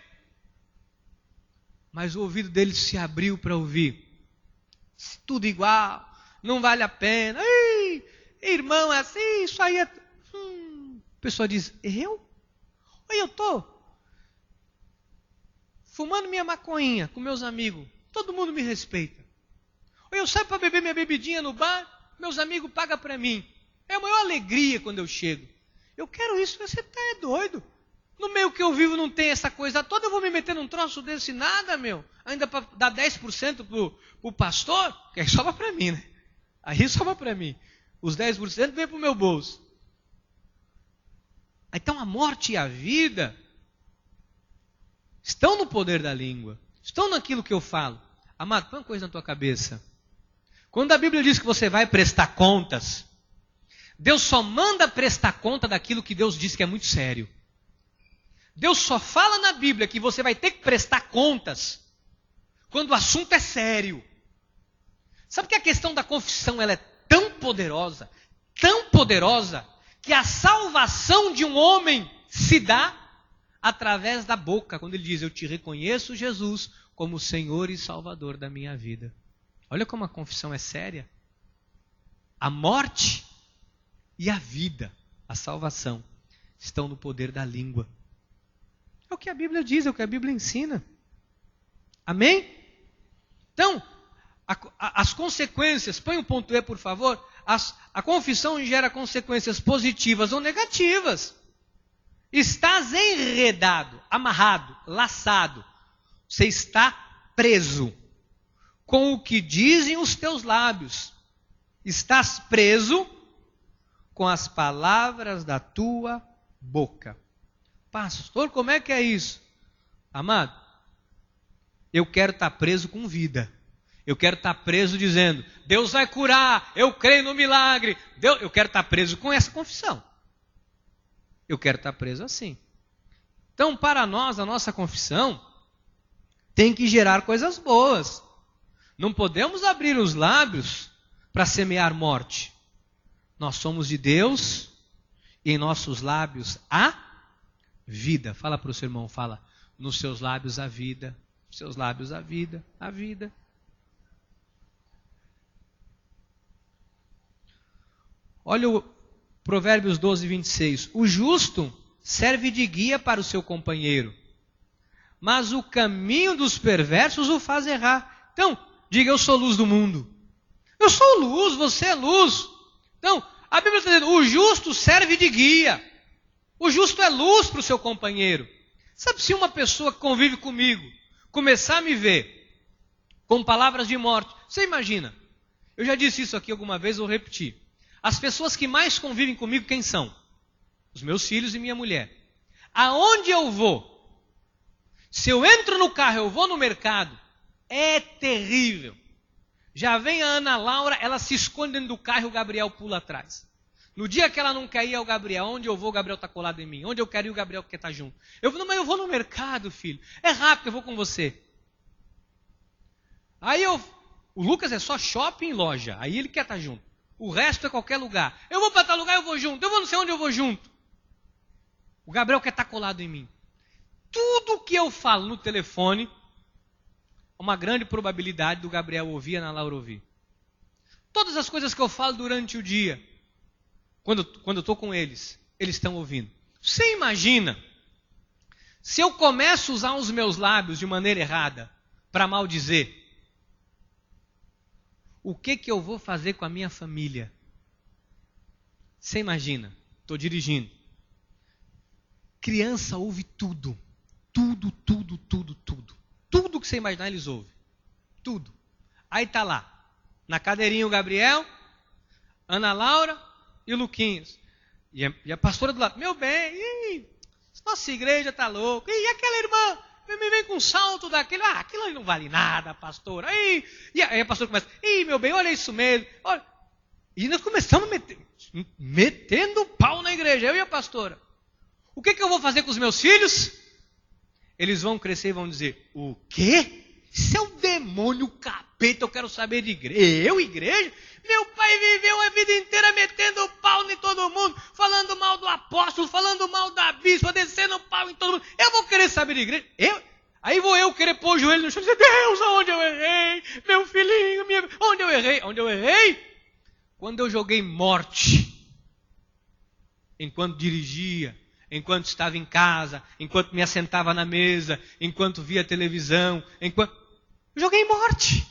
Speaker 1: mas o ouvido dele se abriu para ouvir. Tudo igual, não vale a pena. Irmão, é assim, isso aí é... A pessoa diz, eu estou fumando minha maconhinha com meus amigos, todo mundo me respeita. Ou eu saio para beber minha bebidinha no bar, meus amigos pagam para mim. É a maior alegria quando eu chego. Eu quero isso, você é doido. No meio que eu vivo não tem essa coisa toda, eu vou me meter num troço desse nada, meu. Ainda para dar 10% pro pastor, que aí sobra para mim, né? Aí sobra para mim. Os 10% vem para o meu bolso. Então a morte e a vida estão no poder da língua. Estão naquilo que eu falo. Amado, põe uma coisa na tua cabeça. Quando a Bíblia diz que você vai prestar contas, Deus só manda prestar conta daquilo que Deus diz que é muito sério. Deus só fala na Bíblia que você vai ter que prestar contas quando o assunto é sério. Sabe que a questão da confissão ela é tão poderosa, que a salvação de um homem se dá através da boca, quando ele diz, eu te reconheço, Jesus, como Senhor e Salvador da minha vida. Olha como a confissão é séria. A morte e a vida, a salvação, estão no poder da língua. É o que a Bíblia diz, é o que a Bíblia ensina. Amém? Então, as consequências, põe um ponto E, por favor. A confissão gera consequências positivas ou negativas. Estás enredado, amarrado, laçado. Você está preso com o que dizem os teus lábios. Estás preso com as palavras da tua boca. Pastor, como é que é isso? Amado, eu quero estar preso com vida. Eu quero estar preso dizendo, Deus vai curar, eu creio no milagre. Eu quero estar preso com essa confissão. Eu quero estar preso assim. Então, para nós, a nossa confissão tem que gerar coisas boas. Não podemos abrir os lábios para semear morte. Nós somos de Deus e em nossos lábios há vida. Fala para o seu irmão, fala, nos seus lábios a vida, nos seus lábios a vida, a vida. Olha o Provérbios 12, 26. O justo serve de guia para o seu companheiro, mas o caminho dos perversos o faz errar. Então, diga, eu sou luz do mundo. Eu sou luz, você é luz. Então, a Bíblia está dizendo, o justo serve de guia. O justo é luz para o seu companheiro. Sabe, se uma pessoa que convive comigo começar a me ver com palavras de morte, você imagina, eu já disse isso aqui alguma vez, vou repetir. As pessoas que mais convivem comigo, quem são? Os meus filhos e minha mulher. Aonde eu vou? Se eu entro no carro, eu vou no mercado, é terrível. Já vem a Ana Laura, ela se esconde dentro do carro e o Gabriel pula atrás. No dia que ela não quer ir ao Gabriel, onde eu vou, o Gabriel está colado em mim. Onde eu quero ir, o Gabriel quer estar junto. Eu falo, mas eu vou no mercado, filho. É rápido, eu vou com você. Aí o Lucas é só shopping e loja, aí ele quer estar junto. O resto é qualquer lugar. Eu vou para tal lugar, eu vou junto. Eu vou não sei onde, eu vou junto. O Gabriel quer estar colado em mim. Tudo que eu falo no telefone, uma grande probabilidade do Gabriel ouvir e a Ana Laura ouvir. Todas as coisas que eu falo durante o dia, quando eu estou com eles, eles estão ouvindo. Você imagina, se eu começo a usar os meus lábios de maneira errada, para maldizer, o que eu vou fazer com a minha família? Você imagina, estou dirigindo. Criança ouve tudo. Tudo, tudo, tudo, tudo. Tudo que você imaginar eles ouvem. Tudo. Aí está lá, na cadeirinha o Gabriel, Ana Laura e o Luquinhas. E a pastora do lado, meu bem, nossa igreja está louca. E aquela irmã, me vem com um salto daquele, aquilo ali não vale nada, pastora. E aí a pastora começa, meu bem, olha isso mesmo. Olha. E nós começamos metendo pau na igreja, eu e a pastora. O que eu vou fazer com os meus filhos? Eles vão crescer e vão dizer, o quê? Isso é um demônio capeta, eu quero saber de igreja. Eu, igreja? Meu pai viveu a vida inteira metendo pau em todo mundo, falando mal do apóstolo, falando mal da bispa, descendo pau em todo mundo. Eu vou querer saber de igreja? Aí vou eu querer pôr o joelho no chão e dizer, Deus, aonde eu errei? Meu filhinho, onde eu errei? Onde eu errei? Quando eu joguei morte, enquanto dirigia, enquanto estava em casa, enquanto me assentava na mesa, enquanto via televisão, eu joguei morte.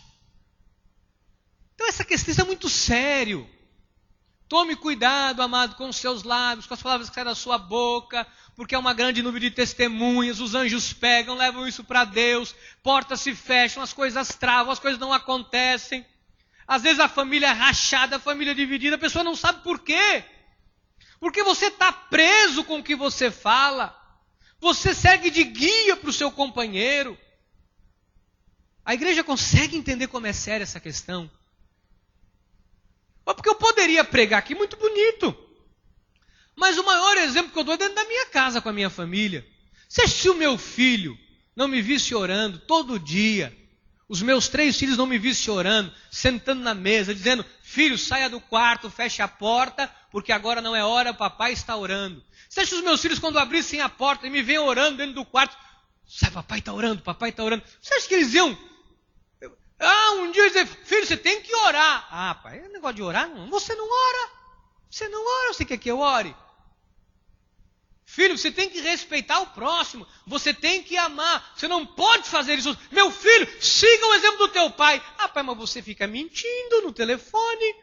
Speaker 1: Então essa questão é muito sério. Tome cuidado, amado, com os seus lábios, com as palavras que saem da sua boca, porque é uma grande nuvem de testemunhas, os anjos pegam, levam isso para Deus, portas se fecham, as coisas travam, as coisas não acontecem. Às vezes a família é rachada, a família é dividida, a pessoa não sabe por quê. Porque você está preso com o que você fala. Você segue de guia para o seu companheiro. A igreja consegue entender como é séria essa questão? Porque eu poderia pregar aqui muito bonito. Mas o maior exemplo que eu dou é dentro da minha casa com a minha família. Se o meu filho não me visse orando todo dia, os meus 3 filhos não me vissem orando, sentando na mesa, dizendo, filho, saia do quarto, feche a porta, porque agora não é hora, papai está orando. Se os meus filhos, quando abrissem a porta e me veem orando dentro do quarto, sai, papai está orando, papai está orando. Você acha que eles iam? Um dia eles dizer, filho, você tem que orar. Pai, é negócio de orar? Não, você não ora. Você não ora, você quer que eu ore? Filho, você tem que respeitar o próximo, você tem que amar, você não pode fazer isso. Meu filho, siga o exemplo do teu pai. Pai, mas você fica mentindo no telefone,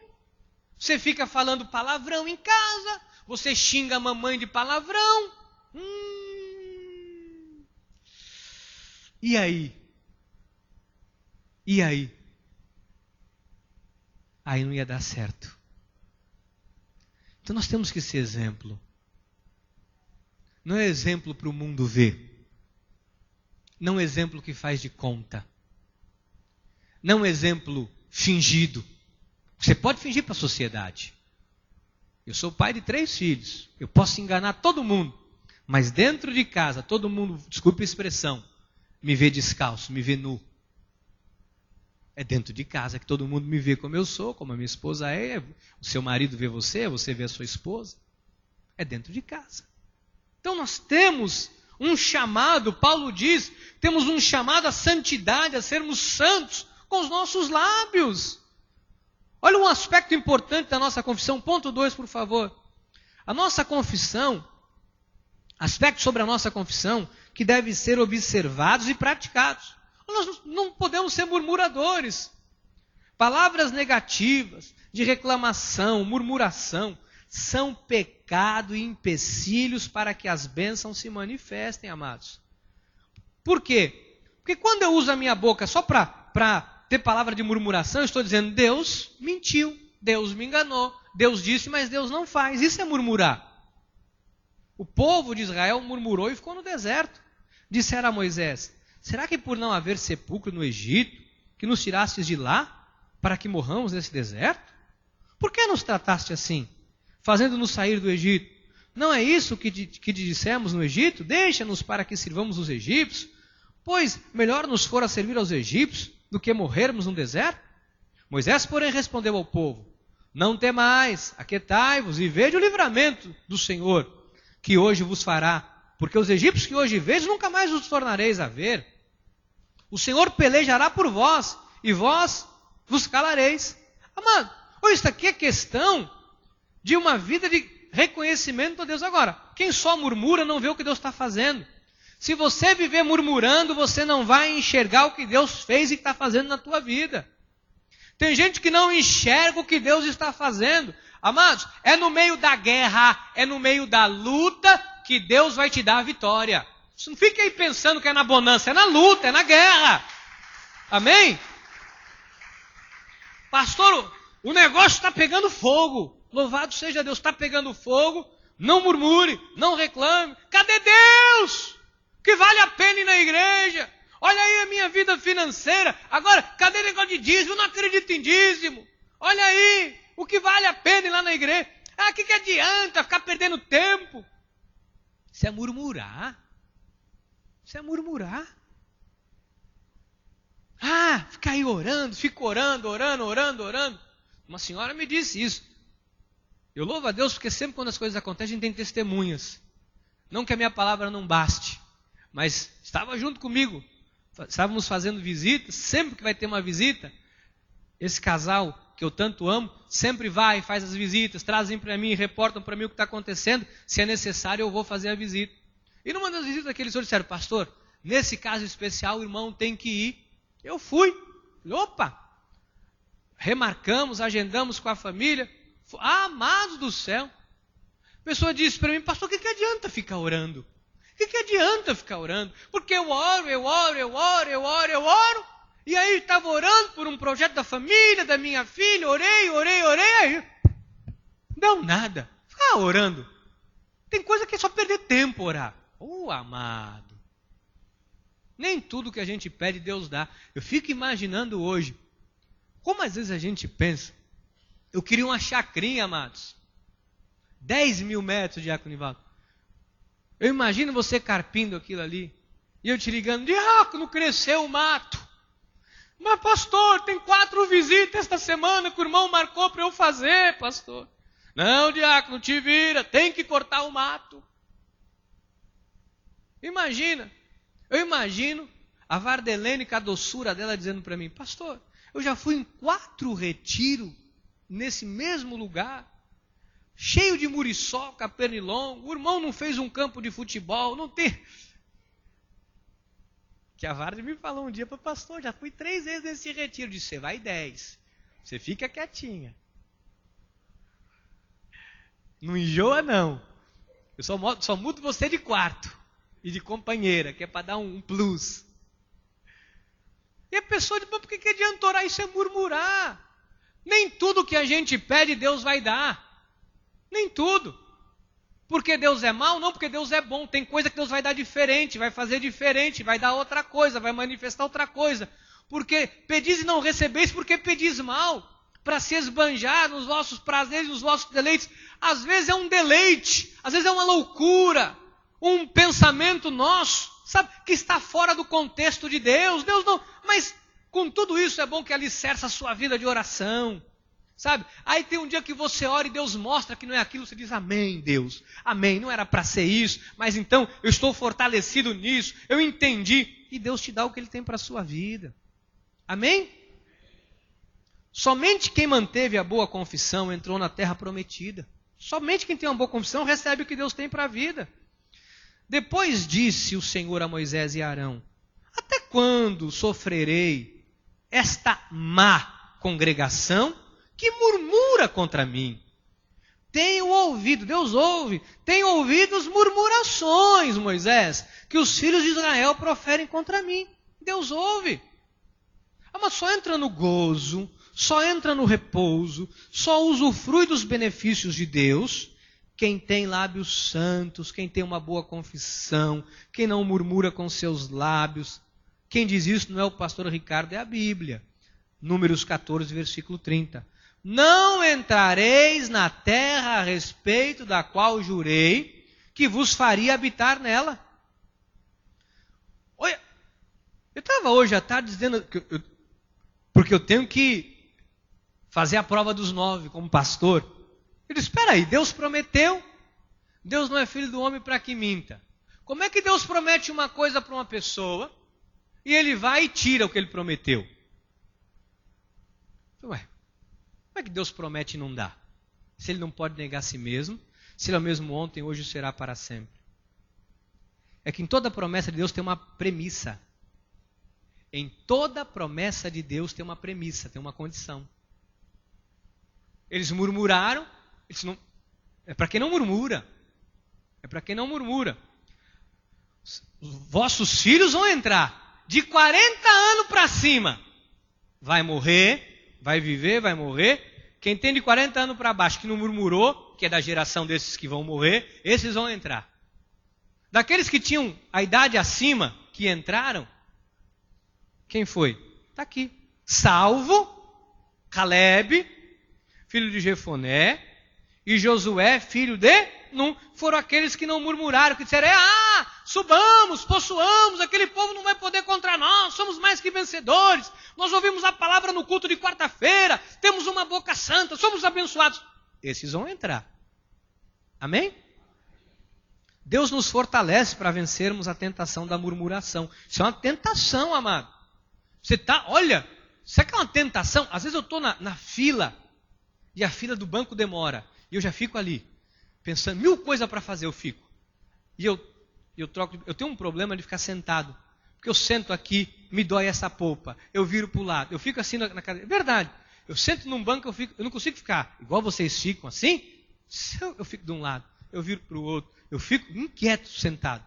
Speaker 1: você fica falando palavrão em casa, você xinga a mamãe de palavrão. E aí? E aí? Aí não ia dar certo. Então nós temos que ser exemplo. Não é exemplo para o mundo ver. Não é exemplo que faz de conta. Não é exemplo fingido. Você pode fingir para a sociedade. Eu sou pai de 3 filhos. Eu posso enganar todo mundo. Mas dentro de casa, todo mundo, desculpe a expressão, me vê descalço, me vê nu. É dentro de casa que todo mundo me vê como eu sou, como a minha esposa é. O seu marido vê você vê a sua esposa. É dentro de casa. Então nós temos um chamado, Paulo diz, temos um chamado à santidade, a sermos santos com os nossos lábios. Olha um aspecto importante da nossa confissão, ponto 2, por favor. A nossa confissão, aspectos sobre a nossa confissão que devem ser observados e praticados. Nós não podemos ser murmuradores. Palavras negativas, de reclamação, murmuração, são pecado e empecilhos para que as bênçãos se manifestem, amados. Por quê? Porque quando eu uso a minha boca só para ter palavra de murmuração, eu estou dizendo, Deus mentiu, Deus me enganou, Deus disse, mas Deus não faz. Isso é murmurar. O povo de Israel murmurou e ficou no deserto. Disseram a Moisés, será que por não haver sepulcro no Egito, que nos tirastes de lá, para que morramos nesse deserto? Por que nos trataste assim? Fazendo-nos sair do Egito. Não é isso que te dissemos no Egito? Deixa-nos para que sirvamos os egípcios, pois melhor nos fora servir aos egípcios do que morrermos no deserto. Moisés, porém, respondeu ao povo, Não temais, aquietai-vos e vede o livramento do Senhor, que hoje vos fará. Porque os egípcios que hoje vedes, nunca mais os tornareis a ver. O Senhor pelejará por vós, e vós vos calareis. Amado, isso aqui é questão de uma vida de reconhecimento a Deus. Agora, quem só murmura não vê o que Deus está fazendo. Se você viver murmurando, você não vai enxergar o que Deus fez e está fazendo na tua vida. Tem gente que não enxerga o que Deus está fazendo. Amados, é no meio da guerra, é no meio da luta que Deus vai te dar a vitória. Você não fique aí pensando que é na bonança, é na luta, é na guerra. Amém? Pastor, o negócio está pegando fogo. Louvado seja Deus, está pegando fogo. Não murmure, não reclame. Cadê Deus? Que vale a pena ir na igreja. Olha aí a minha vida financeira. Agora, cadê o negócio de dízimo? Eu não acredito em dízimo. Olha aí, o que vale a pena ir lá na igreja? O que adianta ficar perdendo tempo? Isso é murmurar. Isso é murmurar. Fica aí orando, fico orando. Uma senhora me disse isso. Eu louvo a Deus porque sempre quando as coisas acontecem, a gente tem testemunhas. Não que a minha palavra não baste, mas estava junto comigo. Estávamos fazendo visitas, sempre que vai ter uma visita, esse casal que eu tanto amo, sempre vai, faz as visitas, trazem para mim, reportam para mim o que está acontecendo, se é necessário eu vou fazer a visita. E numa das visitas aqueles senhores disseram, pastor, nesse caso especial o irmão tem que ir. Eu fui, opa, remarcamos, agendamos com a família, amados do céu. A pessoa disse para mim, pastor, o que adianta ficar orando? O que adianta ficar orando? Porque eu oro. E aí estava orando por um projeto da família, da minha filha, orei, aí não nada. Ficar orando. Tem coisa que é só perder tempo orar. Amado. Nem tudo que a gente pede Deus dá. Eu fico imaginando hoje, como às vezes a gente pensa, eu queria uma chacrinha, amados. 10 mil metros, Diácono Nivaldo. Eu imagino você carpindo aquilo ali, e eu te ligando, diácono, cresceu o mato. Mas pastor, tem 4 visitas esta semana que o irmão marcou para eu fazer, pastor. Não, diácono, te vira, tem que cortar o mato. Eu imagino a Vardelene com a doçura dela dizendo para mim, pastor, eu já fui em 4 retiros nesse mesmo lugar, cheio de muriçoca, pernilongo, o irmão não fez um campo de futebol, não tem... Que a Varde me falou um dia para o pastor, já fui 3 vezes nesse retiro, disse, você vai 10, você fica quietinha. Não enjoa não, eu só mudo você de quarto e de companheira, que é para dar um plus. E a pessoa diz, por que adianta orar? Isso é murmurar. Nem tudo que a gente pede Deus vai dar. Nem tudo. Porque Deus é mau? Não, porque Deus é bom. Tem coisa que Deus vai dar diferente, vai fazer diferente, vai dar outra coisa, vai manifestar outra coisa. Porque pedis e não recebeis, porque pedis mal, para se esbanjar nos vossos prazeres, nos vossos deleites. Às vezes é um deleite, às vezes é uma loucura, um pensamento nosso, sabe, que está fora do contexto de Deus. Deus não, mas com tudo isso é bom que alicerce a sua vida de oração. Sabe? Aí tem um dia que você ora e Deus mostra que não é aquilo, você diz, amém, Deus, amém, não era para ser isso, mas então eu estou fortalecido nisso, eu entendi, e Deus te dá o que Ele tem para a sua vida. Amém? Somente quem manteve a boa confissão entrou na terra prometida. Somente quem tem uma boa confissão recebe o que Deus tem para a vida. Depois disse o Senhor a Moisés e a Arão, até quando sofrerei esta má congregação que murmura contra mim? Tenho ouvido, Deus ouve, tenho ouvido as murmurações, Moisés, que os filhos de Israel proferem contra mim. Deus ouve. Mas só entra no gozo, só entra no repouso, só usufrui dos benefícios de Deus quem tem lábios santos, quem tem uma boa confissão, quem não murmura com seus lábios. Quem diz isso não é o pastor Ricardo, é a Bíblia. Números 14, versículo 30. Não entrareis na terra a respeito da qual jurei que vos faria habitar nela. Olha, eu estava hoje à tarde dizendo, porque eu tenho que fazer a prova dos 9 como pastor. Eu disse, espera aí, Deus prometeu, Deus não é filho do homem para que minta. Como é que Deus promete uma coisa para uma pessoa e ele vai e tira o que ele prometeu? Ué, como é que Deus promete e não dá? Se ele não pode negar a si mesmo, se ele é o mesmo ontem, hoje será para sempre. É que em toda promessa de Deus tem uma premissa. Em toda promessa de Deus tem uma premissa, tem uma condição. Eles murmuraram, é para quem não murmura. É para quem não murmura. Vossos filhos vão entrar de 40 anos para cima. Vai morrer, vai viver, vai morrer. Quem tem de 40 anos para baixo, que não murmurou, que é da geração desses que vão morrer, esses vão entrar. Daqueles que tinham a idade acima, que entraram, quem foi? Está aqui. Salvo, Caleb, filho de Jefoné, e Josué, filho de Num. Foram aqueles que não murmuraram, que disseram, subamos, possuamos, aquele povo não vai poder contra nós, somos mais que vencedores, nós ouvimos a palavra no culto de quarta-feira, temos uma boca santa, somos abençoados. Esses vão entrar. Amém? Deus nos fortalece para vencermos a tentação da murmuração. Isso é uma tentação, amado. Você está, olha, sabe que é uma tentação? Às vezes eu estou na fila, e a fila do banco demora, e eu já fico ali, pensando, 1000 coisas para fazer, eu fico. E eu troco, eu tenho um problema de ficar sentado, porque eu sento aqui, me dói essa polpa, eu viro para o lado, eu fico assim na cadeira. É verdade, eu sento num banco, eu não consigo ficar, igual vocês ficam assim, eu fico de um lado, eu viro para o outro, eu fico inquieto sentado.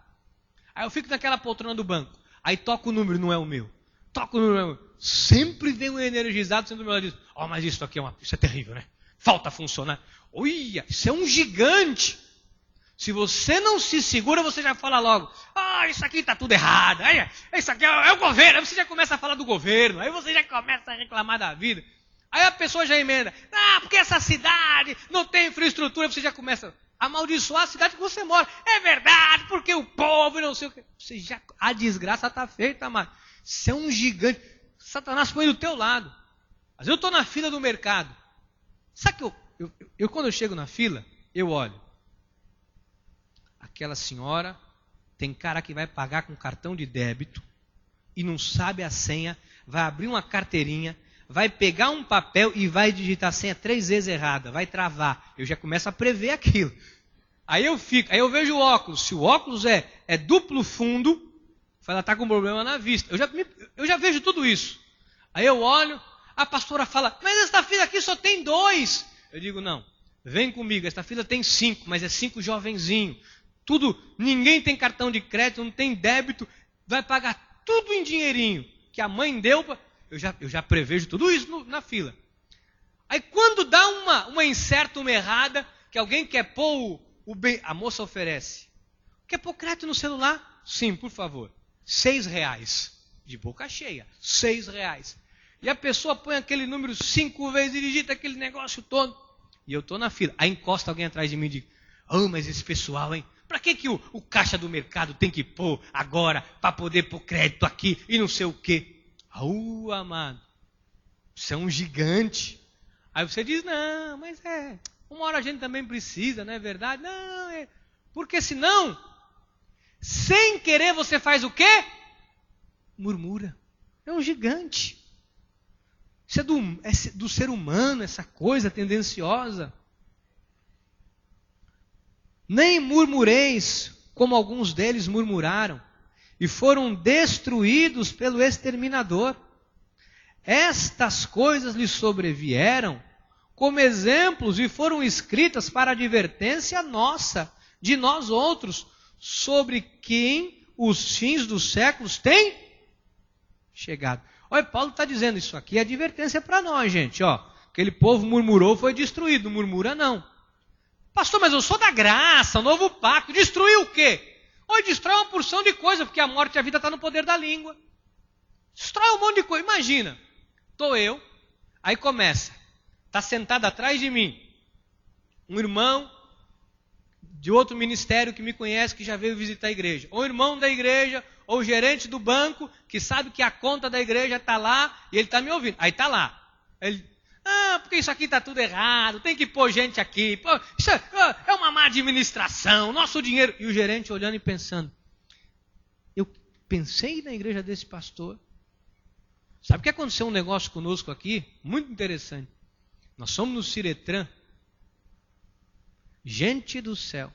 Speaker 1: Aí eu fico naquela poltrona do banco, aí toco o número, não é o meu. Toco o número, sempre vem um energizado, sendo meu diz, mas isso aqui isso é terrível, né? Falta funcionar. Olha, isso é um gigante. Se você não se segura, você já fala logo, isso aqui está tudo errado, isso aqui é o governo. Aí você já começa a falar do governo, aí você já começa a reclamar da vida. Aí a pessoa já emenda, porque essa cidade não tem infraestrutura, você já começa a amaldiçoar a cidade que você mora. É verdade, porque o povo não sei o que. A desgraça está feita, amado. Você é um gigante. Satanás põe do teu lado. Às vezes eu estou na fila do mercado. Sabe que eu quando eu chego na fila, eu olho. Aquela senhora, tem cara que vai pagar com cartão de débito e não sabe a senha, vai abrir uma carteirinha, vai pegar um papel e vai digitar a senha 3 vezes errada, vai travar. Eu já começo a prever aquilo. Aí eu vejo o óculos. Se o óculos é duplo fundo, ela está com problema na vista. Eu já vejo tudo isso. Aí eu olho, a pastora fala, mas esta fila aqui só tem 2. Eu digo, não, vem comigo, esta fila tem 5, mas é 5 jovenzinhos. Ninguém tem cartão de crédito, não tem débito, vai pagar tudo em dinheirinho, que a mãe deu, eu já prevejo tudo isso na fila. Aí quando dá uma incerta, uma errada, que alguém quer pôr a moça oferece. Quer pôr crédito no celular? Sim, por favor. R$6, de boca cheia, R$6. E a pessoa põe aquele número 5 vezes e digita aquele negócio todo. E eu estou na fila. Aí encosta alguém atrás de mim e diz, mas esse pessoal, hein? Para que o caixa do mercado tem que pôr agora para poder pôr crédito aqui e não sei o quê? Amado, você é um gigante. Aí você diz, não, mas uma hora a gente também precisa, não é verdade? Não, porque senão... Sem querer você faz o quê? Murmura. É um gigante. Isso é do ser humano, essa coisa tendenciosa. Nem murmureis, como alguns deles murmuraram, e foram destruídos pelo exterminador. Estas coisas lhes sobrevieram como exemplos e foram escritas para advertência nossa, de nós outros, sobre quem os fins dos séculos têm chegado. Olha, Paulo está dizendo isso aqui, é advertência para nós, gente. Aquele povo murmurou, foi destruído. Não murmura, não. Pastor, mas eu sou da graça, o novo pacto. Destruiu o quê? Destrói uma porção de coisa, porque a morte e a vida está no poder da língua. Destrói um monte de coisa. Imagina, estou eu, aí começa. Está sentado atrás de mim um irmão de outro ministério que me conhece, que já veio visitar a igreja. Ou irmão da igreja, ou gerente do banco, que sabe que a conta da igreja está lá, e ele está me ouvindo. Aí está lá. Ele, Porque isso aqui está tudo errado, tem que pôr gente aqui. Pô, isso é uma má administração, nosso dinheiro. E o gerente olhando e pensando, eu pensei na igreja desse pastor. Sabe que aconteceu um negócio conosco aqui? Muito interessante. Nós somos no Ciretran. Gente do céu.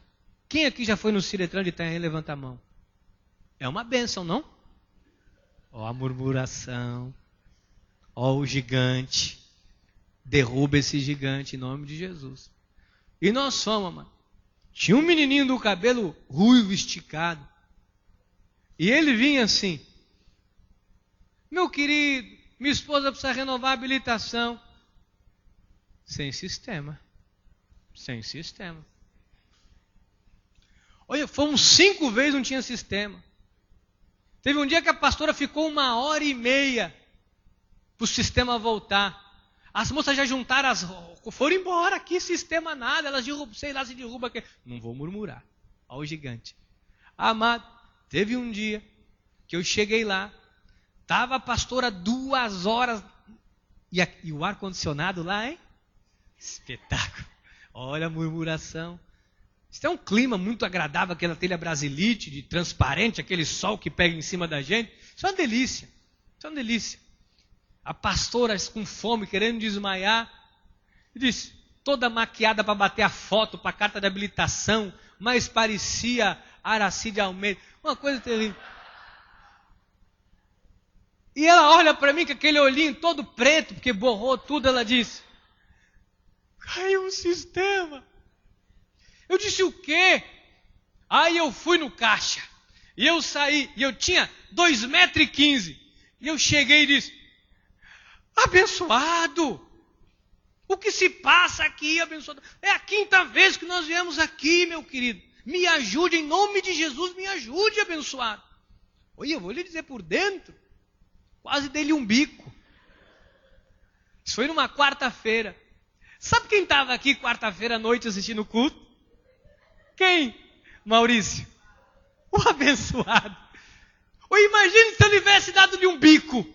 Speaker 1: Quem aqui já foi no Ciretran de Itanhaém? Levanta a mão. É uma bênção, não? Ó a murmuração. Ó o gigante. Derruba esse gigante em nome de Jesus. E nós fomos, mano. Tinha um menininho do cabelo ruivo esticado. E ele vinha assim. Meu querido, minha esposa precisa renovar a habilitação. Sem sistema. Sem sistema. Olha, fomos 5 vezes, não tinha sistema. Teve um dia que a pastora ficou 1h30 para o sistema voltar. As moças já juntaram, foram embora, que sistema nada, elas derrubam, sei lá se derruba aqui. Não vou murmurar. Olha o gigante. Amado, teve um dia que eu cheguei lá, estava a pastora 2 horas, e o ar-condicionado lá, hein? Espetáculo. Olha a murmuração. Isso é um clima muito agradável, aquela telha brasilite, de transparente, aquele sol que pega em cima da gente. Isso é uma delícia. Isso é uma delícia. A pastora com fome, querendo desmaiar, disse, toda maquiada para bater a foto, para a carta de habilitação, mas parecia Aracide Almeida. Uma coisa terrível. E ela olha para mim com aquele olhinho todo preto, porque borrou tudo, ela disse, caiu um sistema. Eu disse, o quê? Aí eu fui no caixa, e eu saí, e eu tinha 2,15 metros, e eu cheguei e disse, abençoado, o que se passa aqui, abençoado? É a 5ª vez que nós viemos aqui, meu querido. Me ajude, em nome de Jesus, me ajude, abençoado. Oi, eu vou lhe dizer por dentro, quase dei-lhe um bico. Isso foi numa quarta-feira. Sabe quem estava aqui quarta-feira à noite assistindo o culto? Quem? Maurício. O abençoado. Oi, imagine se eu tivesse dado-lhe um bico.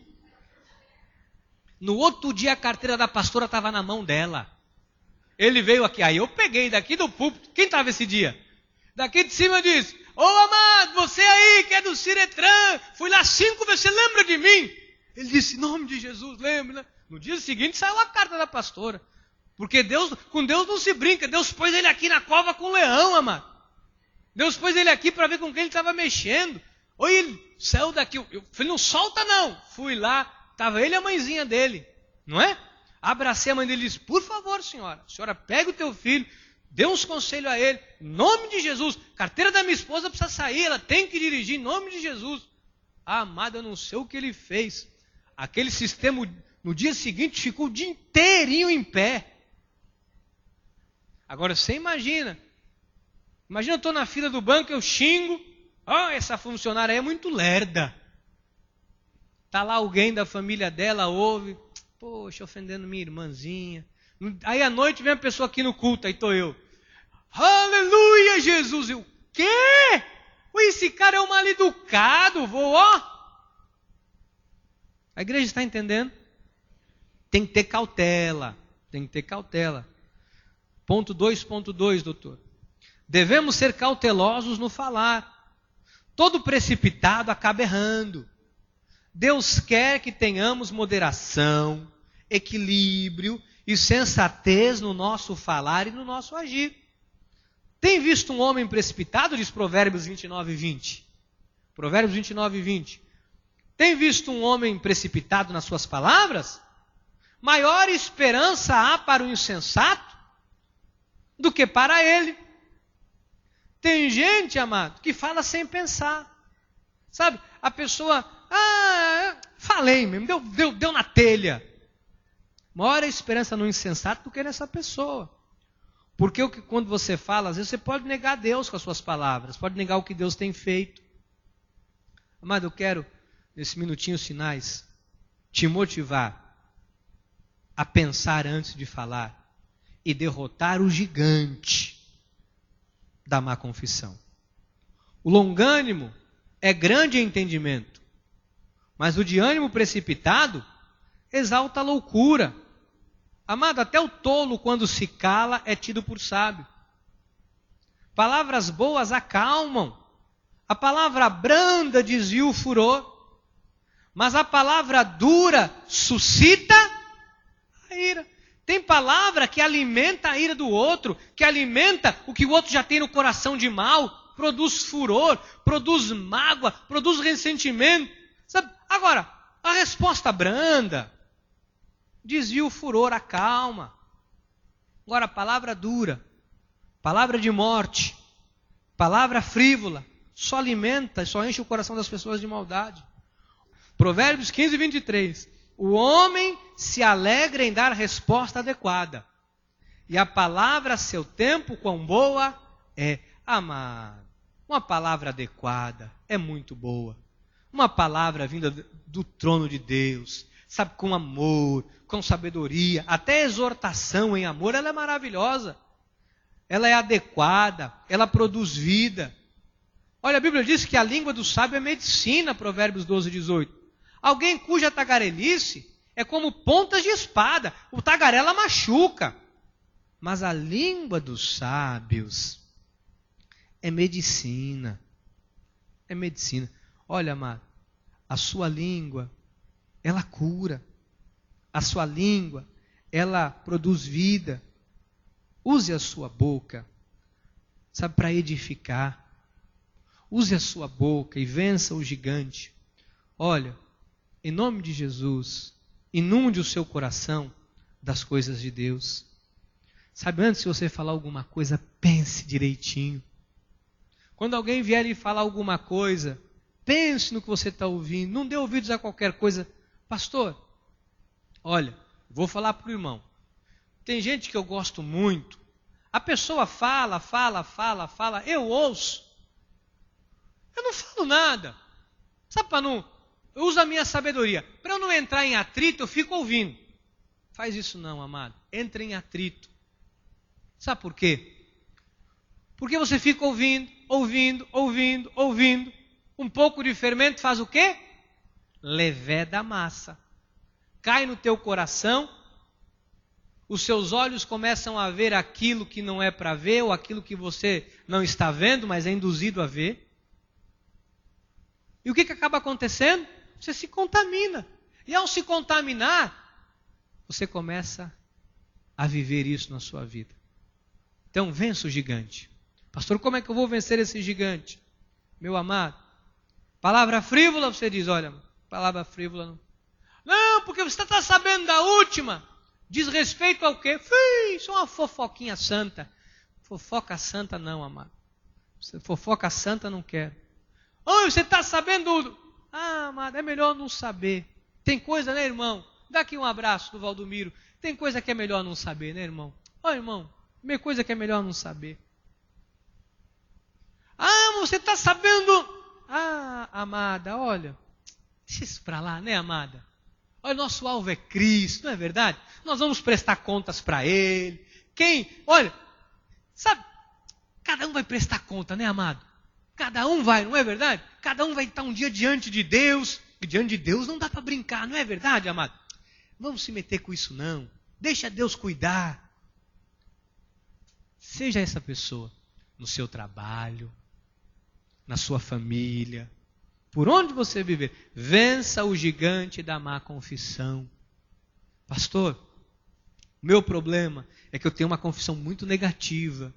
Speaker 1: No outro dia a carteira da pastora estava na mão dela. Ele veio aqui, aí eu peguei daqui do púlpito. Quem estava esse dia? Daqui de cima eu disse, ô amado, você aí que é do Ciretran, fui lá 5 vezes, você lembra de mim? Ele disse, em nome de Jesus, lembra. No dia seguinte saiu a carta da pastora. Porque com Deus não se brinca. Deus pôs ele aqui na cova com o leão, amado. Deus pôs ele aqui para ver com quem ele estava mexendo. Oi, ele saiu daqui. Eu falei, não solta não. Fui lá. Estava ele e a mãezinha dele, não é? Abracei a mãe dele e disse, por favor, senhora, pega o teu filho, dê uns conselhos a ele, em nome de Jesus, carteira da minha esposa precisa sair, ela tem que dirigir, em nome de Jesus. Amada, eu não sei o que ele fez. Aquele sistema, no dia seguinte, ficou o dia inteirinho em pé. Agora, você imagina eu estou na fila do banco, eu xingo, essa funcionária aí é muito lerda. Está lá alguém da família dela, ouve, poxa, ofendendo minha irmãzinha. Aí à noite vem a pessoa aqui no culto, aí estou eu. Aleluia, Jesus. Eu, quê? Esse cara é um mal educado, vovó. A igreja está entendendo? Tem que ter cautela. Tem que ter cautela. Ponto 2.2, doutor. Devemos ser cautelosos no falar. Todo precipitado acaba errando. Deus quer que tenhamos moderação, equilíbrio e sensatez no nosso falar e no nosso agir. Tem visto um homem precipitado? Diz Provérbios 29:20. Provérbios 29:20. Tem visto um homem precipitado nas suas palavras? Maior esperança há para o insensato do que para ele. Tem gente, amado, que fala sem pensar. Sabe, a pessoa, falei mesmo, deu na telha. Maior esperança no insensato do que nessa pessoa. Porque quando você fala, às vezes você pode negar Deus com as suas palavras, pode negar o que Deus tem feito. Amado, eu quero, nesses minutinhos finais, te motivar a pensar antes de falar e derrotar o gigante da má confissão. O longânimo é grande em entendimento, mas o de ânimo precipitado exalta a loucura. Amado, até o tolo, quando se cala, é tido por sábio. Palavras boas acalmam. A palavra branda desvia o furor. Mas a palavra dura suscita a ira. Tem palavra que alimenta a ira do outro, que alimenta o que o outro já tem no coração de mal, produz furor, produz mágoa, produz ressentimento. Sabe? Agora, a resposta branda desvia o furor, acalma. Agora, a palavra dura, palavra de morte, palavra frívola, só alimenta, só enche o coração das pessoas de maldade. Provérbios 15, 23. O homem se alegra em dar resposta adequada, e a palavra a seu tempo, quão boa é. Amado, uma palavra adequada é muito boa. Uma palavra vinda do trono de Deus, sabe, com amor, com sabedoria, até exortação em amor, ela é maravilhosa. Ela é adequada, ela produz vida. Olha, a Bíblia diz que a língua do sábio é medicina, Provérbios 12, 18. Alguém cuja tagarelice é como pontas de espada. O tagarela machuca. Mas a língua dos sábios é medicina. É medicina. Olha, amado, a sua língua, ela cura. A sua língua, ela produz vida. Use a sua boca, sabe, para edificar. Use a sua boca e vença o gigante. Olha, em nome de Jesus, inunde o seu coração das coisas de Deus. Sabe, antes de você falar alguma coisa, pense direitinho. Quando alguém vier lhe falar alguma coisa, pense no que você está ouvindo. Não dê ouvidos a qualquer coisa. Pastor, olha, vou falar para o irmão. Tem gente que eu gosto muito. A pessoa fala, eu ouço. Eu não falo nada. Sabe, para não... Eu uso a minha sabedoria. Para eu não entrar em atrito, eu fico ouvindo. Faz isso não, amado. Entra em atrito. Sabe por quê? Porque você fica ouvindo. Um pouco de fermento faz o quê? Leveda a massa. Cai no teu coração. Os seus olhos começam a ver aquilo que não é para ver, ou aquilo que você não está vendo, mas é induzido a ver. E o que acaba acontecendo? Você se contamina. E ao se contaminar, você começa a viver isso na sua vida. Então, vença o gigante. Pastor, como é que eu vou vencer esse gigante? Meu amado, palavra frívola, você diz, olha, palavra frívola não. Não, porque você está sabendo da última. Diz respeito ao quê? Isso é uma fofoquinha santa. Fofoca santa não, amado. Fofoca santa não quero. Oh, você está sabendo... Ah, amado, é melhor não saber. Tem coisa, né, irmão? Dá aqui um abraço do Valdomiro. Tem coisa que é melhor não saber, né, irmão? Ó, irmão, tem coisa que é melhor não saber. Ah, você está sabendo... Ah, amada, olha. Deixa isso para lá, né, amada? Olha, nosso alvo é Cristo, não é verdade? Nós vamos prestar contas para Ele. Olha, sabe, cada um vai prestar conta, né, amado? Cada um vai, não é verdade? Cada um vai estar um dia diante de Deus. E diante de Deus não dá para brincar, não é verdade, amado? Vamos se meter com isso não. Deixa Deus cuidar. Seja essa pessoa no seu trabalho, na sua família, por onde você viver. Vença o gigante da má confissão. Pastor, o meu problema é que eu tenho uma confissão muito negativa.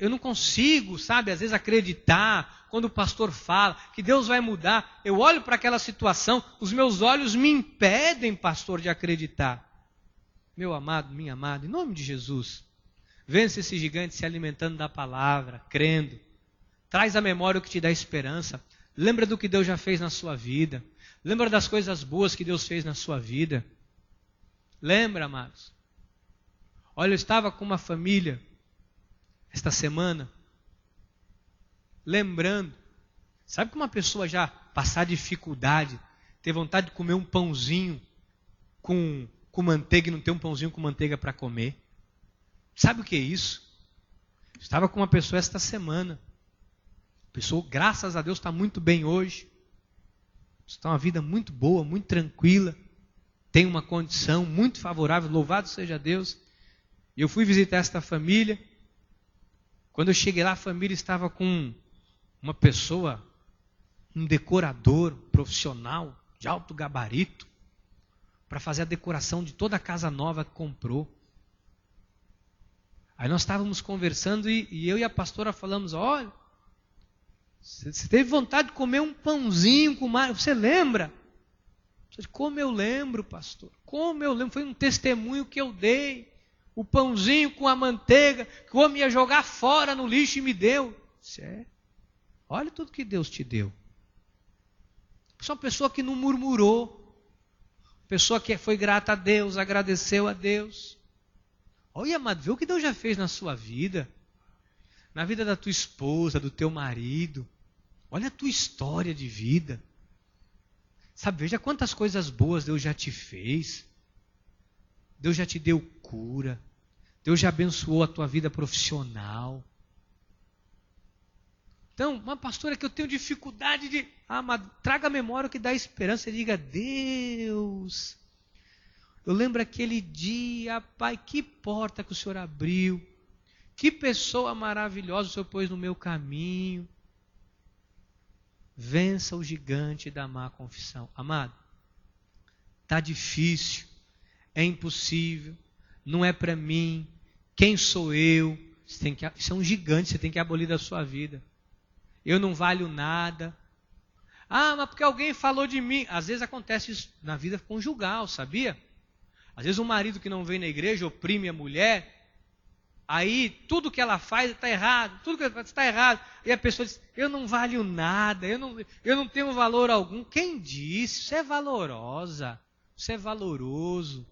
Speaker 1: Eu não consigo, sabe, às vezes acreditar quando o pastor fala que Deus vai mudar. Eu olho para aquela situação, os meus olhos me impedem, pastor, de acreditar. Meu amado, minha amada, em nome de Jesus, vence esse gigante se alimentando da palavra, crendo. Traz à memória o que te dá esperança. Lembra do que Deus já fez na sua vida. Lembra das coisas boas que Deus fez na sua vida. Lembra, amados. Olha, eu estava com uma família esta semana, lembrando, sabe que uma pessoa já passar dificuldade, ter vontade de comer um pãozinho com manteiga e não ter um pãozinho com manteiga para comer? Sabe o que é isso? Estava com uma pessoa esta semana, a pessoa, graças a Deus, está muito bem hoje, está uma vida muito boa, muito tranquila, tem uma condição muito favorável, louvado seja Deus. E eu fui visitar esta família. Quando eu cheguei lá, a família estava com uma pessoa, um decorador profissional de alto gabarito, para fazer a decoração de toda a casa nova que comprou. Aí nós estávamos conversando e eu e a pastora falamos, olha, você teve vontade de comer um pãozinho com mar... Você lembra? Como eu lembro, pastor. Como eu lembro. Foi um testemunho que eu dei. O pãozinho com a manteiga, que o homem ia jogar fora no lixo e me deu. Sério? Olha tudo que Deus te deu. Você é uma pessoa que não murmurou. Pessoa que foi grata a Deus, agradeceu a Deus. Olha, amado, vê o que Deus já fez na sua vida. Na vida da tua esposa, do teu marido. Olha a tua história de vida. Sabe, veja quantas coisas boas Deus já te fez. Deus já te deu cura. Deus já abençoou a tua vida profissional. Então, uma pastora que eu tenho dificuldade de... traga a memória o que dá esperança. E diga, Deus, eu lembro aquele dia, Pai, que porta que o Senhor abriu. Que pessoa maravilhosa o Senhor pôs no meu caminho. Vença o gigante da má confissão. Amado, está difícil, é impossível, não é para mim, quem sou eu? Isso é um gigante, você tem que abolir da sua vida. Eu não valho nada. Mas porque alguém falou de mim. Às vezes acontece isso na vida conjugal, sabia? Às vezes um marido que não vem na igreja oprime a mulher. Aí tudo que ela faz está errado, tudo que ela faz está errado. E a pessoa diz, eu não valho nada, eu não tenho valor algum. Quem disse? Você é valorosa, você é valoroso.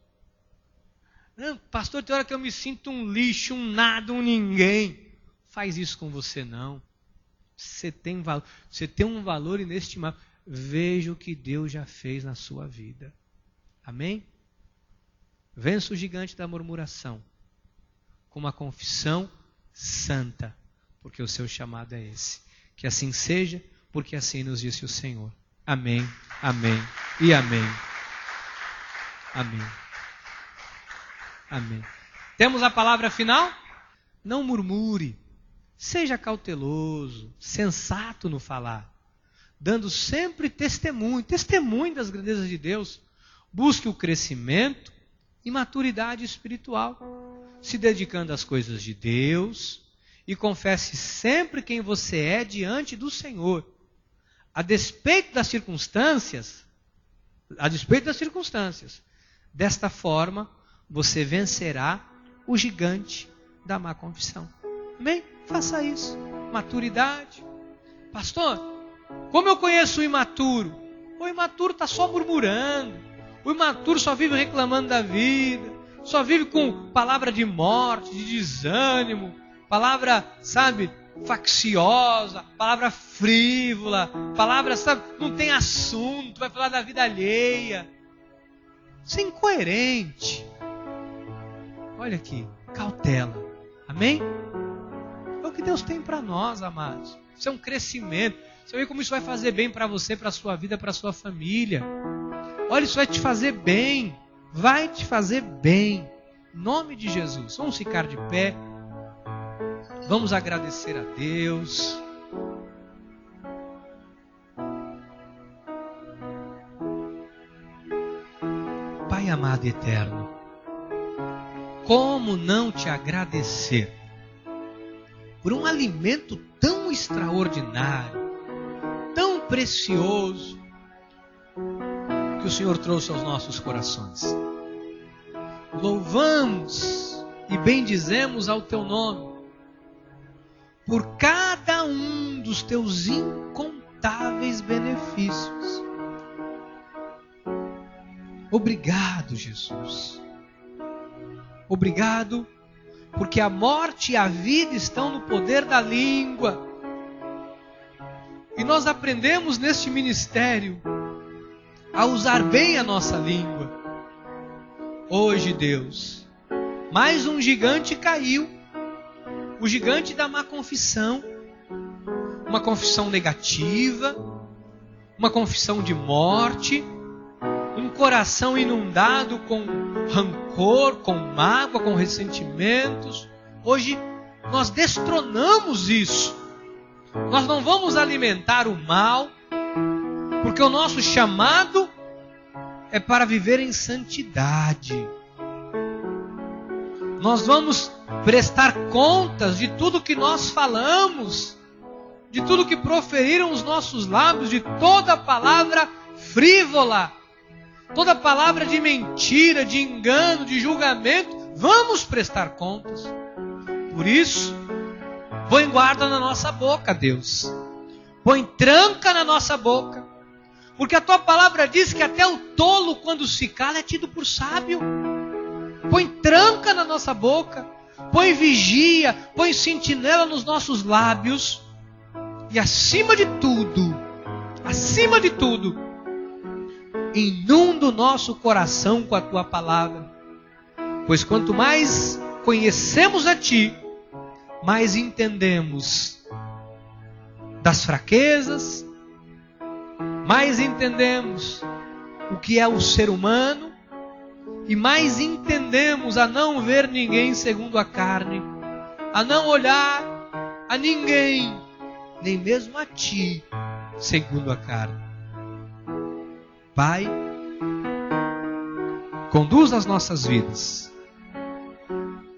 Speaker 1: Não, pastor, tem hora que eu me sinto um lixo, um nada, um ninguém. Faz isso com você não. Você tem um valor inestimável. Veja o que Deus já fez na sua vida. Amém? Vença o gigante da murmuração com uma confissão santa, porque o seu chamado é esse. Que assim seja, porque assim nos disse o Senhor. Amém, amém e amém. Amém. Amém. Temos a palavra final? Não murmure, seja cauteloso, sensato no falar, dando sempre testemunho das grandezas de Deus. Busque o crescimento e maturidade espiritual, se dedicando às coisas de Deus, e confesse sempre quem você é diante do Senhor, a despeito das circunstâncias. Desta forma, você vencerá o gigante da má confissão. Amém? Faça isso. Maturidade. Pastor, como eu conheço o imaturo? O imaturo está só murmurando. O imaturo só vive reclamando da vida. Só vive com palavra de morte, de desânimo. Palavra, facciosa. Palavra frívola. Palavra, não tem assunto. Vai falar da vida alheia. Isso é incoerente. Olha aqui, cautela. Amém? É o que Deus tem para nós, amados. Isso é um crescimento. Você vê como isso vai fazer bem para você, para a sua vida, para a sua família. Olha, isso vai te fazer bem. Vai te fazer bem. Em nome de Jesus. Vamos ficar de pé. Vamos agradecer a Deus. Pai amado e eterno, como não te agradecer por um alimento tão extraordinário, tão precioso, que o Senhor trouxe aos nossos corações. Louvamos e bendizemos ao teu nome por cada um dos teus incontáveis benefícios. Obrigado, Jesus. Obrigado, porque a morte e a vida estão no poder da língua. E nós aprendemos neste ministério a usar bem a nossa língua. Hoje, Deus, mais um gigante caiu. O gigante da má confissão. Uma confissão negativa. Uma confissão de morte. um coração inundado com rancor, com mágoa, com ressentimentos. Hoje nós destronamos isso. Nós não vamos alimentar o mal, porque o nosso chamado é para viver em santidade. Nós vamos prestar contas de tudo que nós falamos, de tudo que proferiram os nossos lábios, de toda palavra frívola, toda palavra de mentira, de engano, de julgamento. Vamos prestar contas. Por isso, põe guarda na nossa boca, Deus. Põe tranca na nossa boca. Porque a tua palavra diz que até o tolo, quando se cala, é tido por sábio. Põe tranca na nossa boca. Põe vigia, põe sentinela nos nossos lábios. E acima de tudo, inunda o nosso coração com a tua palavra. Pois quanto mais conhecemos a ti, mais entendemos das fraquezas, mais entendemos o que é o ser humano, e mais entendemos a não ver ninguém segundo a carne, a não olhar a ninguém, nem mesmo a ti, segundo a carne. Pai, conduz as nossas vidas.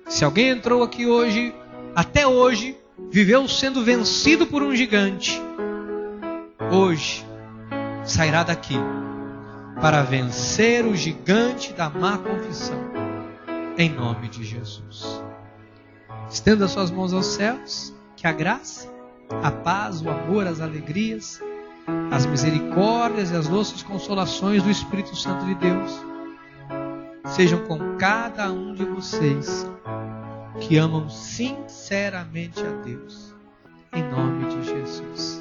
Speaker 1: Se alguém entrou aqui hoje, até hoje, viveu sendo vencido por um gigante, hoje sairá daqui para vencer o gigante da má confissão, em nome de Jesus. Estenda suas mãos aos céus, que a graça, a paz, o amor, as alegrias, as misericórdias e as doces consolações do Espírito Santo de Deus sejam com cada um de vocês que amam sinceramente a Deus, em nome de Jesus.